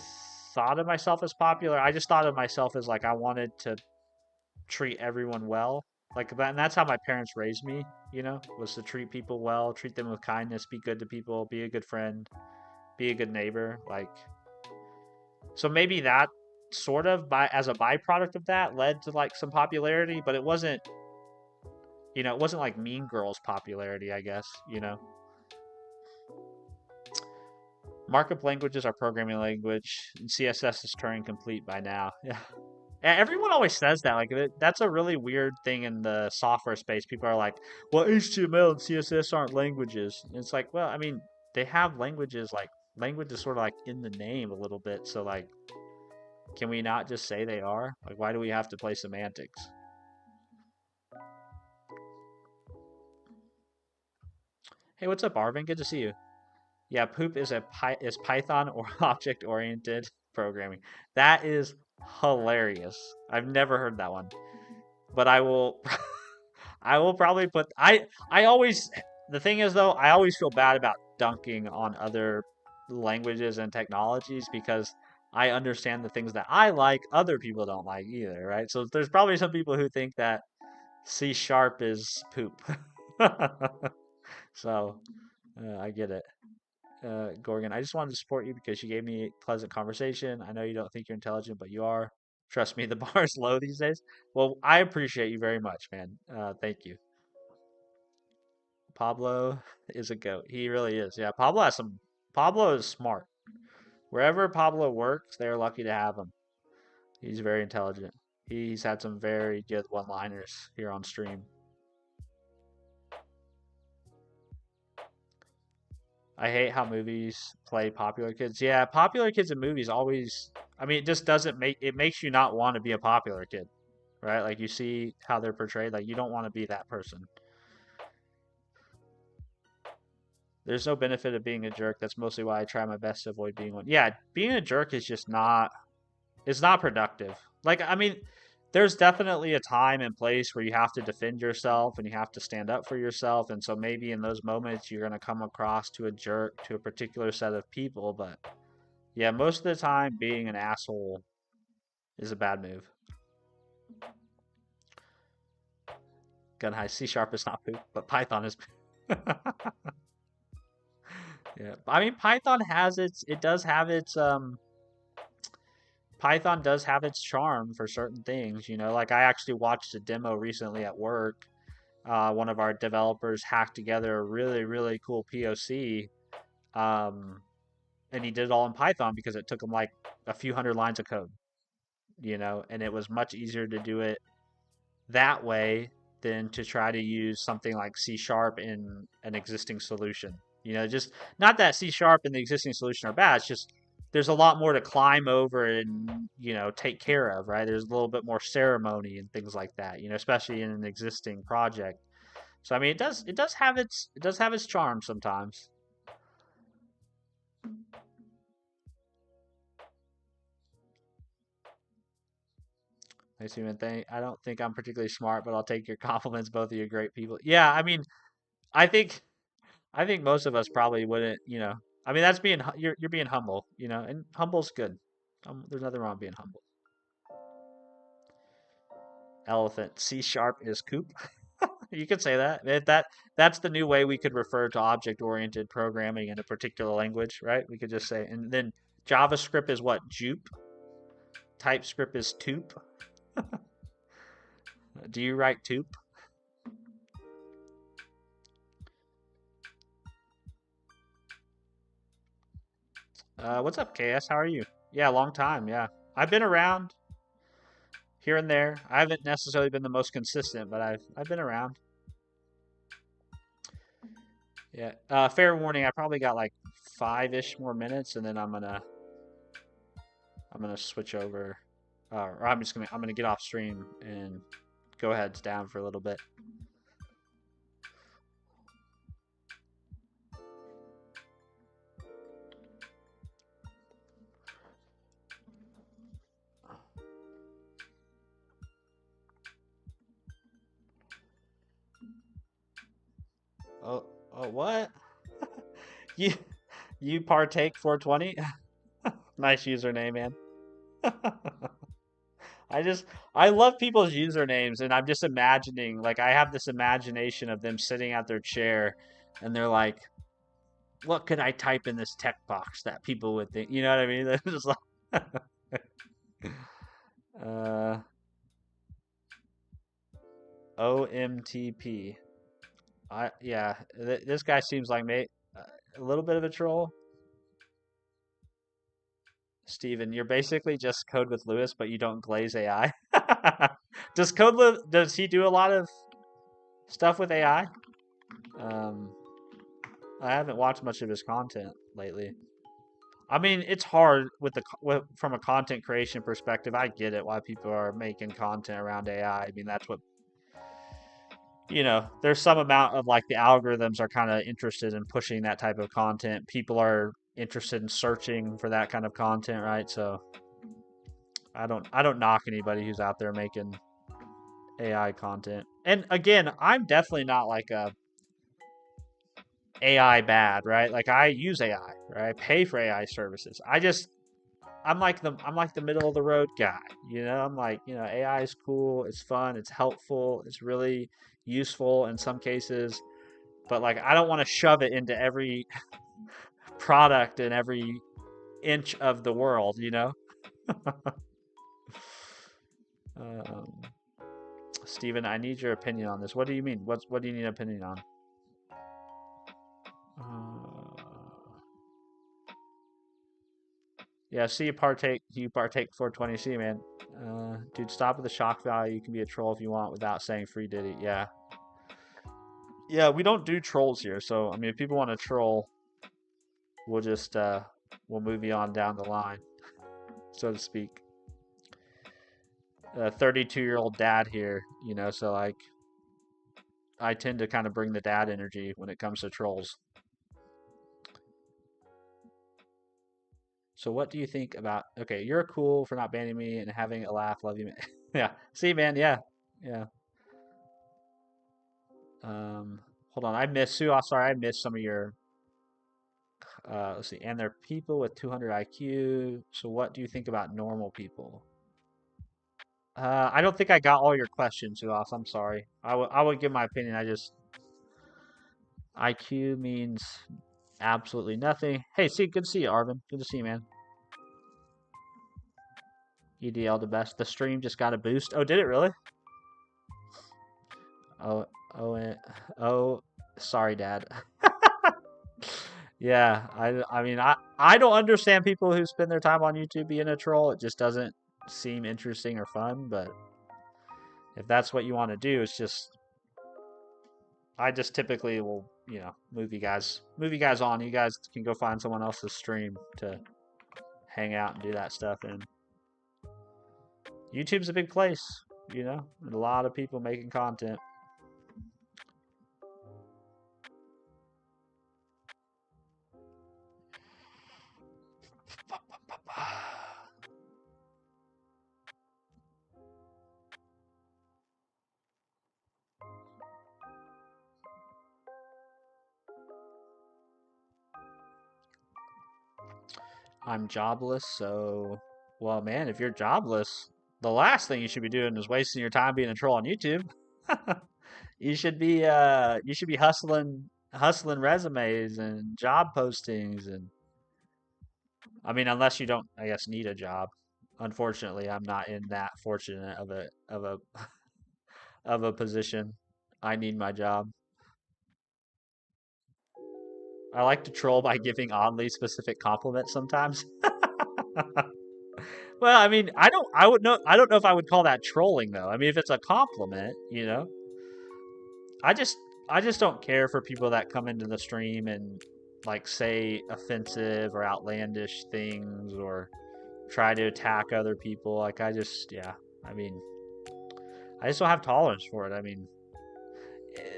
S1: thought of myself as popular. I just thought of myself as like I wanted to treat everyone well. Like that, and that's how my parents raised me, you know, was to treat people well, treat them with kindness, be good to people, be a good friend, be a good neighbor. Like, so maybe that sort of as a byproduct of that led to like some popularity, but it wasn't, you know, it wasn't like Mean Girls popularity, I guess, you know. Markup languages are programming language, and CSS is Turing complete by now. Yeah. Everyone always says that. Like that's a really weird thing in the software space. People are like, "Well, HTML and CSS aren't languages." And it's like, well, I mean, they have languages. Like language is sort of like in the name a little bit. So like, can we not just say they are? Like, why do we have to play semantics? Hey, what's up, Arvin? Good to see you. Yeah, poop is Python or object oriented programming. That is hilarious. I've never heard that one, but I will. I will probably put. I always. The thing is though, I always feel bad about dunking on other languages and technologies because I understand the things that I like, other people don't like either, right? So there's probably some people who think that C sharp is poop. So I get it. Gorgon, I just wanted to support you because you gave me a pleasant conversation. I know you don't think you're intelligent, but you are. Trust me, the bar is low these days. Well, I appreciate you very much, man. Thank you. Pablo is a goat. He really is. Yeah, Pablo has some. Pablo is smart. Wherever Pablo works, they're lucky to have him. He's very intelligent. He's had some very good one-liners here on stream. I hate how movies play popular kids. Yeah, popular kids in movies always. I mean, it just doesn't make it makes you not want to be a popular kid, right? Like you see how they're portrayed. Like you don't want to be that person. There's no benefit of being a jerk. That's mostly why I try my best to avoid being one. Yeah, being a jerk is just not. It's not productive. Like I mean, there's definitely a time and place where you have to defend yourself and you have to stand up for yourself. And so maybe in those moments you're gonna come across to a jerk to a particular set of people, but yeah, most of the time, being an asshole is a bad move. Gun high C sharp is not poop, but Python is. Yeah, I mean Python has its. It does have its. Python does have its charm for certain things. You know, like I actually watched a demo recently at work. One of our developers hacked together a really cool POC. Um, and he did it all in Python because it took him like a few hundred lines of code. You know, and it was much easier to do it that way than to try to use something like C sharp in an existing solution. You know, just not that C sharp and the existing solution are bad. It's just there's a lot more to climb over and take care of, right? There's a little bit more ceremony and things like that. You know, especially in an existing project. So I mean, it does have its charm sometimes. Makes me even think. I don't think I'm particularly smart, but I'll take your compliments. Both of you are great people. Yeah, I mean, I think I think most of us probably wouldn't, I mean, that's you're being humble, and humble's good. There's nothing wrong with being humble. Elephant. C sharp is coop. You could say that. That's the new way we could refer to object-oriented programming in a particular language, right? We could just say, and then JavaScript is what? Jupe. TypeScript is toop. Do you write toop? What's up, KS? How are you? Yeah, long time. Yeah, I've been around here and there. I haven't necessarily been the most consistent, but I've been around. Yeah. Fair warning. I probably got like 5-ish more minutes, and then I'm gonna switch over, or I'm gonna get off stream and go heads down for a little bit. Oh, what? you you partake 420? Nice username, man. I love people's usernames, and I'm just imagining, like, I have this imagination of them sitting at their chair, and they're like, "What could I type in this tech box that people would think?" You know what I mean? They're just like, uh, OMTP. Yeah, this guy seems like a little bit of a troll. Steven, you're basically just Code with Lewis, but you don't glaze AI. Does he do a lot of stuff with AI? Um, I haven't watched much of his content lately. I mean, it's hard from a content creation perspective. I get it why people are making content around AI. I mean, that's what there's some amount of like the algorithms are kind of interested in pushing that type of content. People are interested in searching for that kind of content, right? So I don't knock anybody who's out there making AI content. And again, I'm definitely not like a AI bad, right? Like I use AI, right? I pay for AI services. I'm like the middle of the road guy, I'm like, AI is cool, it's fun, it's helpful, it's really useful in some cases, but like I don't want to shove it into every product in every inch of the world. Um, Steven, I need your opinion on this. What do you mean? What do you need an opinion on? Uh, yeah, see you partake 420C, man. Dude, stop with the shock value. You can be a troll if you want without saying free Diddy. Yeah. Yeah, we don't do trolls here, so I mean if people want to troll, we'll just we'll move you on down the line, so to speak. 32-year-old dad here, so like I tend to kind of bring the dad energy when it comes to trolls. So what do you think about? Okay, you're cool for not banning me and having a laugh. Love you, man. Yeah. See, man. Yeah. Yeah. Um, Hold on. I missed Sue. Oh, sorry, I missed some of your. Let's see. And they're people with 200 IQ. So what do you think about normal people? I don't think I got all your questions, Suas. I'm sorry. I would give my opinion. IQ means absolutely nothing. Hey, see, good to see you, Arvin. Good to see you, man. EDL the best. The stream just got a boost. Oh, did it really? Oh, oh, oh. Sorry, Dad. Yeah, I mean, I don't understand people who spend their time on YouTube being a troll. It just doesn't seem interesting or fun. But if that's what you want to do, I just typically will, move you guys on. You guys can go find someone else's stream to hang out and do that stuff in. YouTube's a big place, a lot of people making content. I'm jobless, so well, man, if you're jobless, the last thing you should be doing is wasting your time being a troll on YouTube. You should be hustling resumes and job postings and I mean unless you don't I guess need a job. Unfortunately, I'm not in that fortunate of a of a position. I need my job. I like to troll by giving oddly specific compliments sometimes. Well, I mean, I don't know if I would call that trolling though. I mean, if it's a compliment, I just I just don't care for people that come into the stream and like say offensive or outlandish things or try to attack other people. Like yeah. I mean, I just don't have tolerance for it. I mean,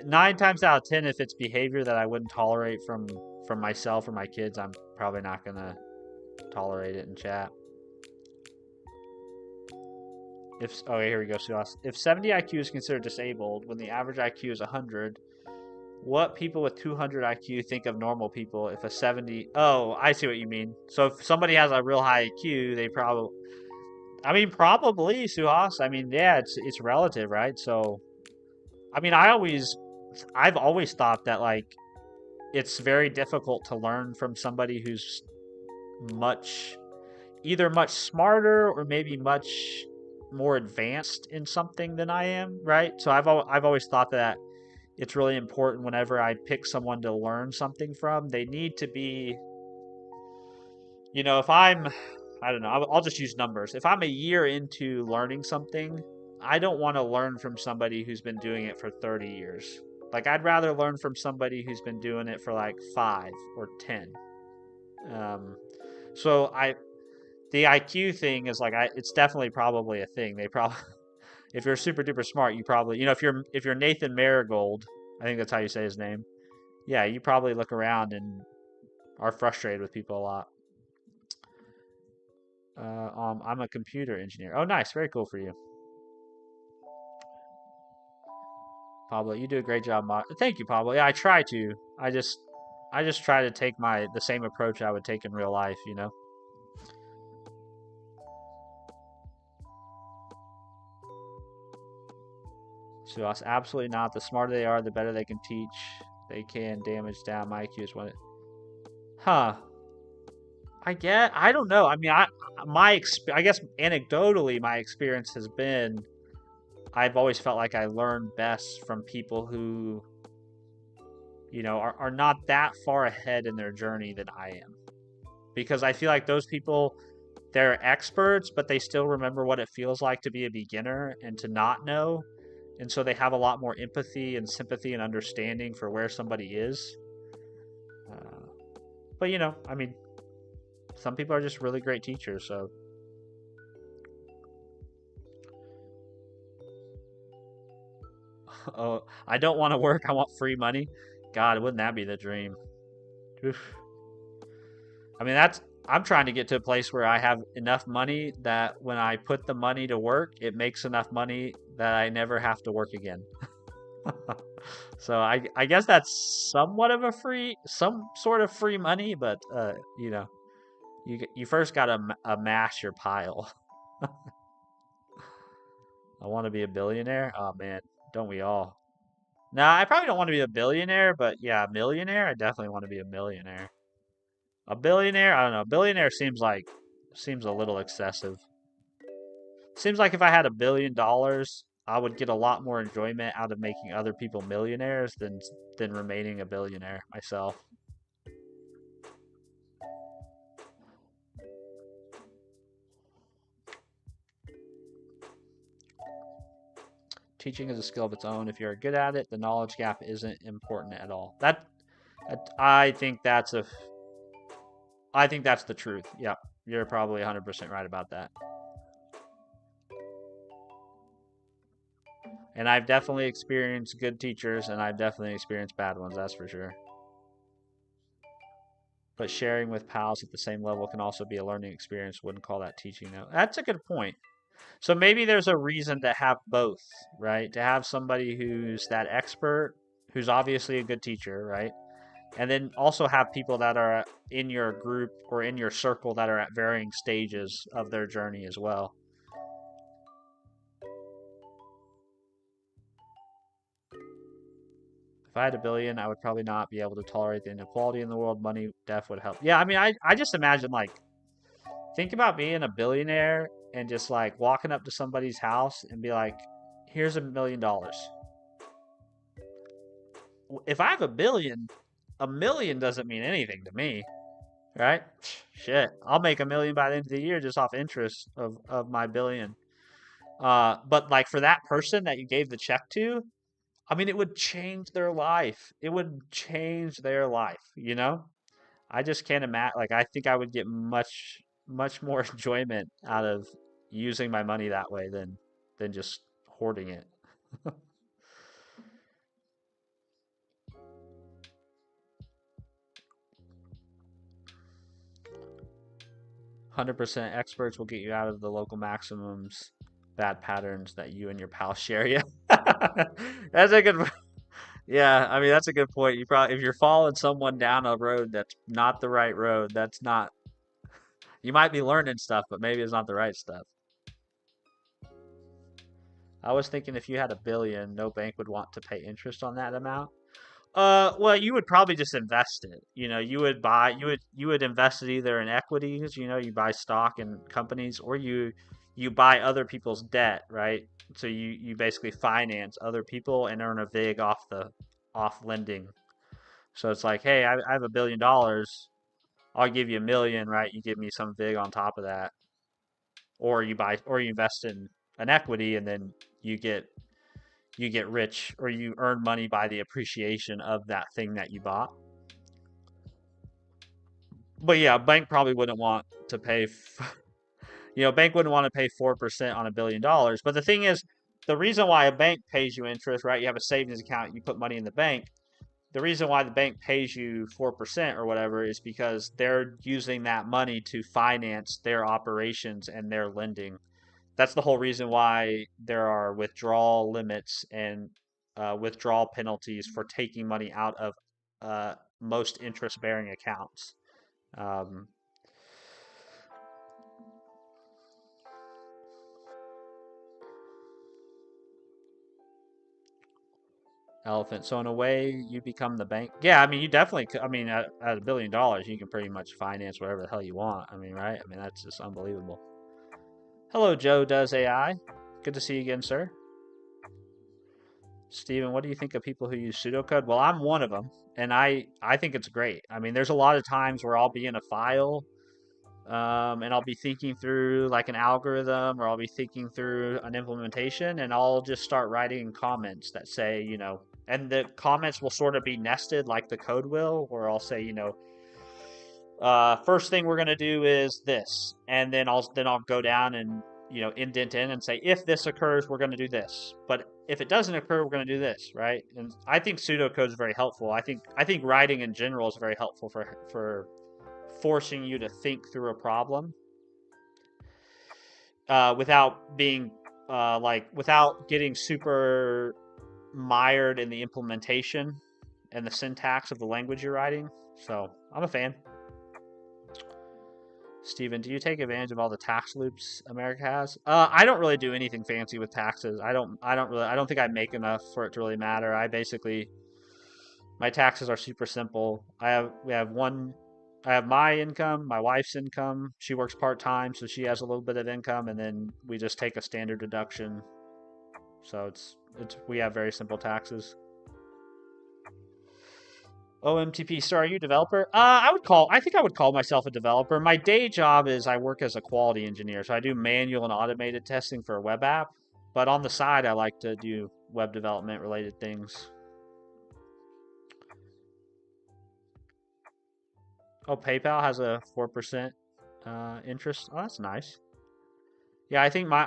S1: 9 times out of 10, if it's behavior that I wouldn't tolerate from myself or my kids, I'm probably not gonna tolerate it in chat. Okay, here we go. So if 70 IQ is considered disabled when the average IQ is 100, what people with 200 IQ think of normal people if a 70? Oh, I see what you mean. So if somebody has a real high IQ, they probably. I mean, probably Suhas. I mean, yeah, it's relative, right? So, I mean, I've always thought that like it's very difficult to learn from somebody who's much either much smarter or maybe much more advanced in something than I am, right? So I've always thought that it's really important whenever I pick someone to learn something from, they need to be, if I'm I don't know. I'll just use numbers. If I'm a year into learning something, I don't want to learn from somebody who's been doing it for 30 years. Like, I'd rather learn from somebody who's been doing it for like 5 or 10. Um, so the IQ thing is like, it's definitely probably a thing. They probably, if you're super duper smart, you probably, if you're Nathan Marigold, I think that's how you say his name. Yeah, you probably look around and are frustrated with people a lot. I'm a computer engineer. Oh, nice. Very cool for you. Pablo, you do a great job. Thank you, Pablo. Yeah, I try to. I just try to take the same approach I would take in real life, you know? So us, absolutely not. The smarter they are, the better they can teach. They can damage down. My IQ is one. Huh. I don't know. I mean, I guess anecdotally, my experience has been I've always felt like I learn best from people who, are not that far ahead in their journey than I am. Because I feel like those people, they're experts, but they still remember what it feels like to be a beginner and to not know. And so they have a lot more empathy and sympathy and understanding for where somebody is. Uh, but, I mean, some people are just really great teachers. So, oh, I don't want to work. I want free money. God, wouldn't that be the dream? Oof. I mean, I'm trying to get to a place where I have enough money that when I put the money to work, it makes enough money that I never have to work again. So I guess that's somewhat of some sort of free money, but you first gotta amass your pile. I want to be a billionaire. Oh man, don't we all? Nah, I probably don't want to be a billionaire, but yeah, a millionaire. I definitely want to be a millionaire. A billionaire, I don't know. A billionaire seems a little excessive. Seems like if I had $1 billion, I would get a lot more enjoyment out of making other people millionaires than remaining a billionaire myself. Teaching is a skill of its own. If you're good at it, the knowledge gap isn't important at all. I think I think that's the truth. Yeah, you're probably 100% right about that. And I've definitely experienced good teachers, and I've definitely experienced bad ones. That's for sure. But sharing with pals at the same level can also be a learning experience. Wouldn't call that teaching though. That's a good point. So maybe there's a reason to have both, right? To have somebody who's that expert, who's obviously a good teacher, right? And then also have people that are in your group or in your circle that are at varying stages of their journey as well. If I had a billion, I would probably not be able to tolerate the inequality in the world. Money def would help. Yeah, I mean, I just imagine like think about being a billionaire and just like walking up to somebody's house and be like, here's $1 million. If I have a million doesn't mean anything to me, right? Shit, I'll make $1 million by the end of the year just off interest of my billion. But like for that person that you gave the check to, I mean, it would change their life. It would change their life, you know? I just can't imagine. Like, I think I would get much more enjoyment out of using my money that way than just hoarding it. 100% experts will get you out of the local maximums, bad patterns that you and your pals share. Yeah, that's a good. Yeah, I mean that's a good point. You probably if you're following someone down a road that's not the right road, that's not. You might be learning stuff, but maybe it's not the right stuff. I was thinking if you had a billion, no bank would want to pay interest on that amount. Well, you would probably just invest it. You would invest it either in equities, you buy stock in companies, or you buy other people's debt, right? So you basically finance other people and earn a vig off lending. So it's like, hey, I have $1 billion. I'll give you a million, right? You give me some vig on top of that, or you invest in an equity, and then you get you get rich, or you earn money by the appreciation of that thing that you bought. But yeah, a bank probably wouldn't want to pay. Bank wouldn't want to pay 4% on $1 billion. But the thing is, the reason why a bank pays you interest, right? You have a savings account, you put money in the bank. The reason why the bank pays you 4% or whatever is because they're using that money to finance their operations and their lending. That's the whole reason why there are withdrawal limits and withdrawal penalties for taking money out of most interest bearing accounts. Um, Elephant. So in a way, you become the bank. Yeah, I mean, you definitely. I mean, at $1 billion, you can pretty much finance whatever the hell you want. I mean, right? I mean, that's just unbelievable. Hello, Joe Does AI. Good to see you again, sir. Steven, what do you think of people who use pseudocode? Well, I'm one of them, and I think it's great. I mean, there's a lot of times where I'll be in a file, and I'll be thinking through like an algorithm, or I'll be thinking through an implementation, and I'll just start writing comments that say, and the comments will sort of be nested like the code will, where I'll say, first thing we're gonna do is this, and then I'll go down and indent in and say, if this occurs, we're gonna do this, but if it doesn't occur, we're gonna do this, right? And I think pseudocode is very helpful. I think writing in general is very helpful for forcing you to think through a problem without being without getting super mired in the implementation and the syntax of the language you're writing. So I'm a fan. Steven, do you take advantage of all the tax loops America has? I don't really do anything fancy with taxes. I don't think I make enough for it to really matter. My taxes are super simple. We have one. I have my income, my wife's income. She works part time, so she has a little bit of income, and then we just take a standard deduction. So we have very simple taxes. OMTP, so are you a developer? I think I would call myself a developer. My day job is I work as a quality engineer, so I do manual and automated testing for a web app. But on the side, I like to do web development related things. Oh, PayPal has a 4% interest. Oh, that's nice. Yeah, I think my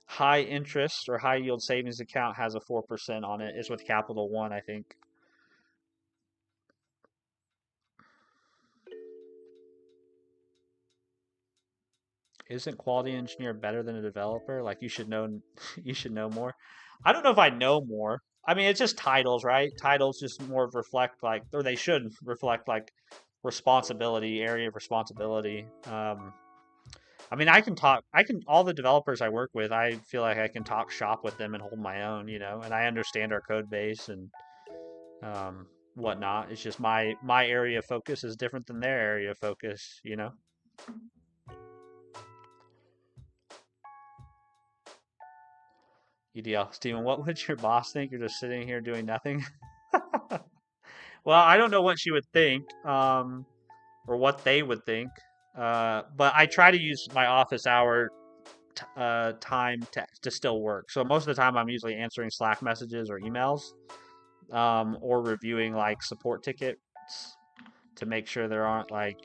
S1: high interest or high yield savings account has a 4% on it. It's with Capital One, I think. Isn't quality engineer better than a developer? Like you should know you should know more. I don't know if I know more. I mean, it's just titles, right? Titles just more reflect like, or they should reflect like responsibility, area of responsibility. I mean, all the developers I work with, I feel like I can talk shop with them and hold my own, and I understand our code base and whatnot. It's just my area of focus is different than their area of focus. EDL. Steven, what would your boss think? You're just sitting here doing nothing? Well, I don't know what she would think, or what they would think. But I try to use my office hour time to still work. So most of the time, I'm usually answering Slack messages or emails, or reviewing like support tickets to make sure there aren't like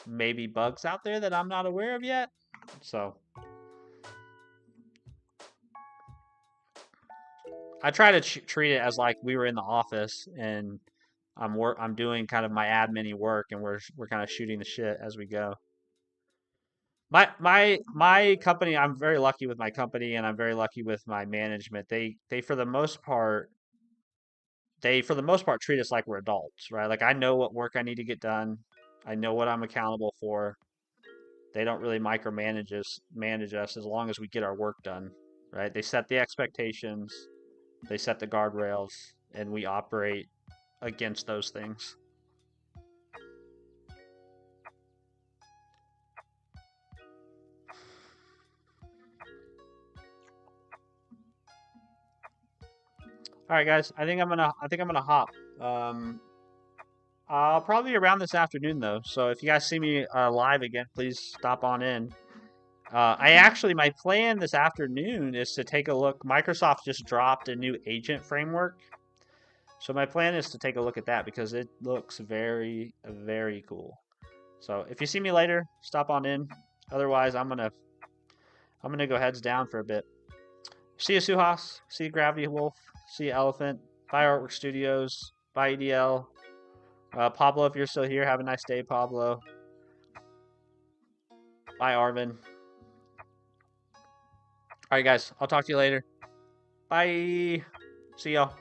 S1: maybe bugs out there that I'm not aware of yet. So I try to treat it as like we were in the office and I'm doing kind of my admin work and we're kind of shooting the shit as we go. My company, I'm very lucky with my company and I'm very lucky with my management. They for the most part treat us like we're adults, right? Like I know what work I need to get done. I know what I'm accountable for. They don't really manage us as long as we get our work done, right? They set the expectations, they set the guardrails, and we operate against those things. All right, guys. I think I'm gonna hop. Um, I'll probably be around this afternoon though. So if you guys see me live again, please stop on in. I actually, my plan this afternoon is to take a look. Microsoft just dropped a new agent framework. So my plan is to take a look at that because it looks very, very cool. So if you see me later, stop on in. Otherwise, I'm gonna go heads down for a bit. See you, Suhas. See you, Gravity Wolf. See you, Elephant. Bye, Artwork Studios. Bye, EDL. Pablo, if you're still here, have a nice day, Pablo. Bye, Arvin. All right, guys. I'll talk to you later. Bye. See y'all.